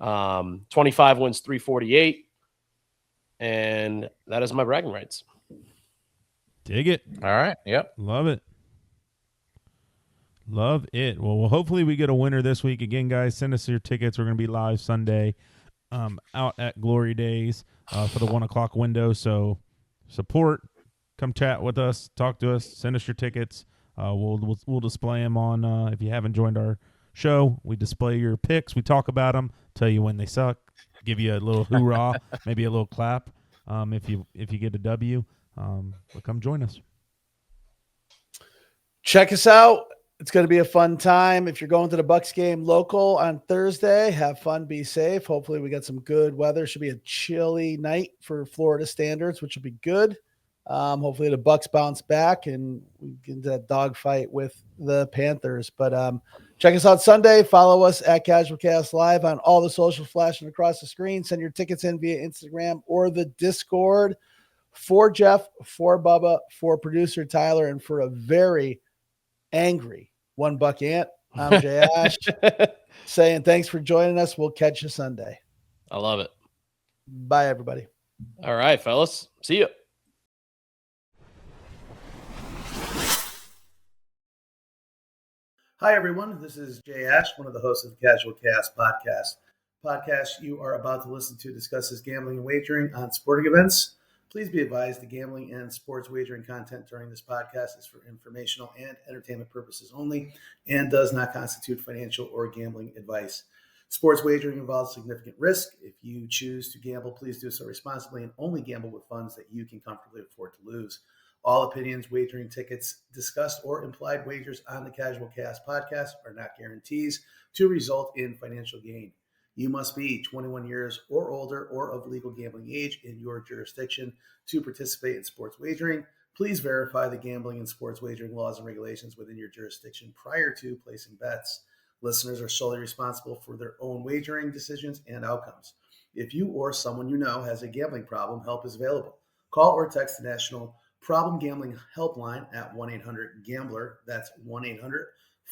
25 wins 348, and that is my bragging rights. Dig it. All right. Yep. Love it. Love it. Well, hopefully we get a winner this week. Again, guys, send us your tickets. We're going to be live Sunday out at Glory Days for the 1 o'clock window. So support. Come chat with us. Talk to us. Send us your tickets. We'll display them on, if you haven't joined our show, we display your picks. We talk about them, tell you when they suck, give you a little hoorah, maybe a little clap if you get a W. But come join us. Check us out. It's going to be a fun time. If you're going to the Bucks game local on Thursday, have fun, be safe. Hopefully we get some good weather. Should be a chilly night for Florida standards, which will be good. Hopefully the Bucks bounce back and we get into that dogfight with the Panthers. But check us out Sunday. Follow us at CasualCast Live on all the social flashing across the screen. Send your tickets in via Instagram or the Discord. For Jeff, for Bubba, for producer Tyler, and for a very angry $1 Ant, I'm Jay Ash saying thanks for joining us. We'll catch you Sunday. I love it. Bye, everybody. All right, fellas. See you. Hi, everyone. This is Jay Ash, one of the hosts of the Casual Cast podcast. Podcast you are about to listen to discusses gambling and wagering on sporting events. Please be advised the gambling and sports wagering content during this podcast is for informational and entertainment purposes only and does not constitute financial or gambling advice. Sports wagering involves significant risk. If you choose to gamble, please do so responsibly and only gamble with funds that you can comfortably afford to lose. All opinions, wagering tickets discussed or implied wagers on the Casual Cast podcast are not guarantees to result in financial gain. You must be 21 years or older or of legal gambling age in your jurisdiction to participate in sports wagering. Please verify the gambling and sports wagering laws and regulations within your jurisdiction prior to placing bets. Listeners are solely responsible for their own wagering decisions and outcomes. If you or someone you know has a gambling problem, help is available. Call or text the National Problem Gambling Helpline at 1-800-GAMBLER. That's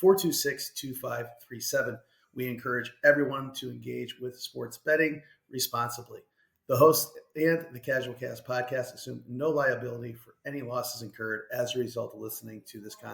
1-800-426-2537. We encourage everyone to engage with sports betting responsibly. The host and the Casual Cast podcast assume no liability for any losses incurred as a result of listening to this content.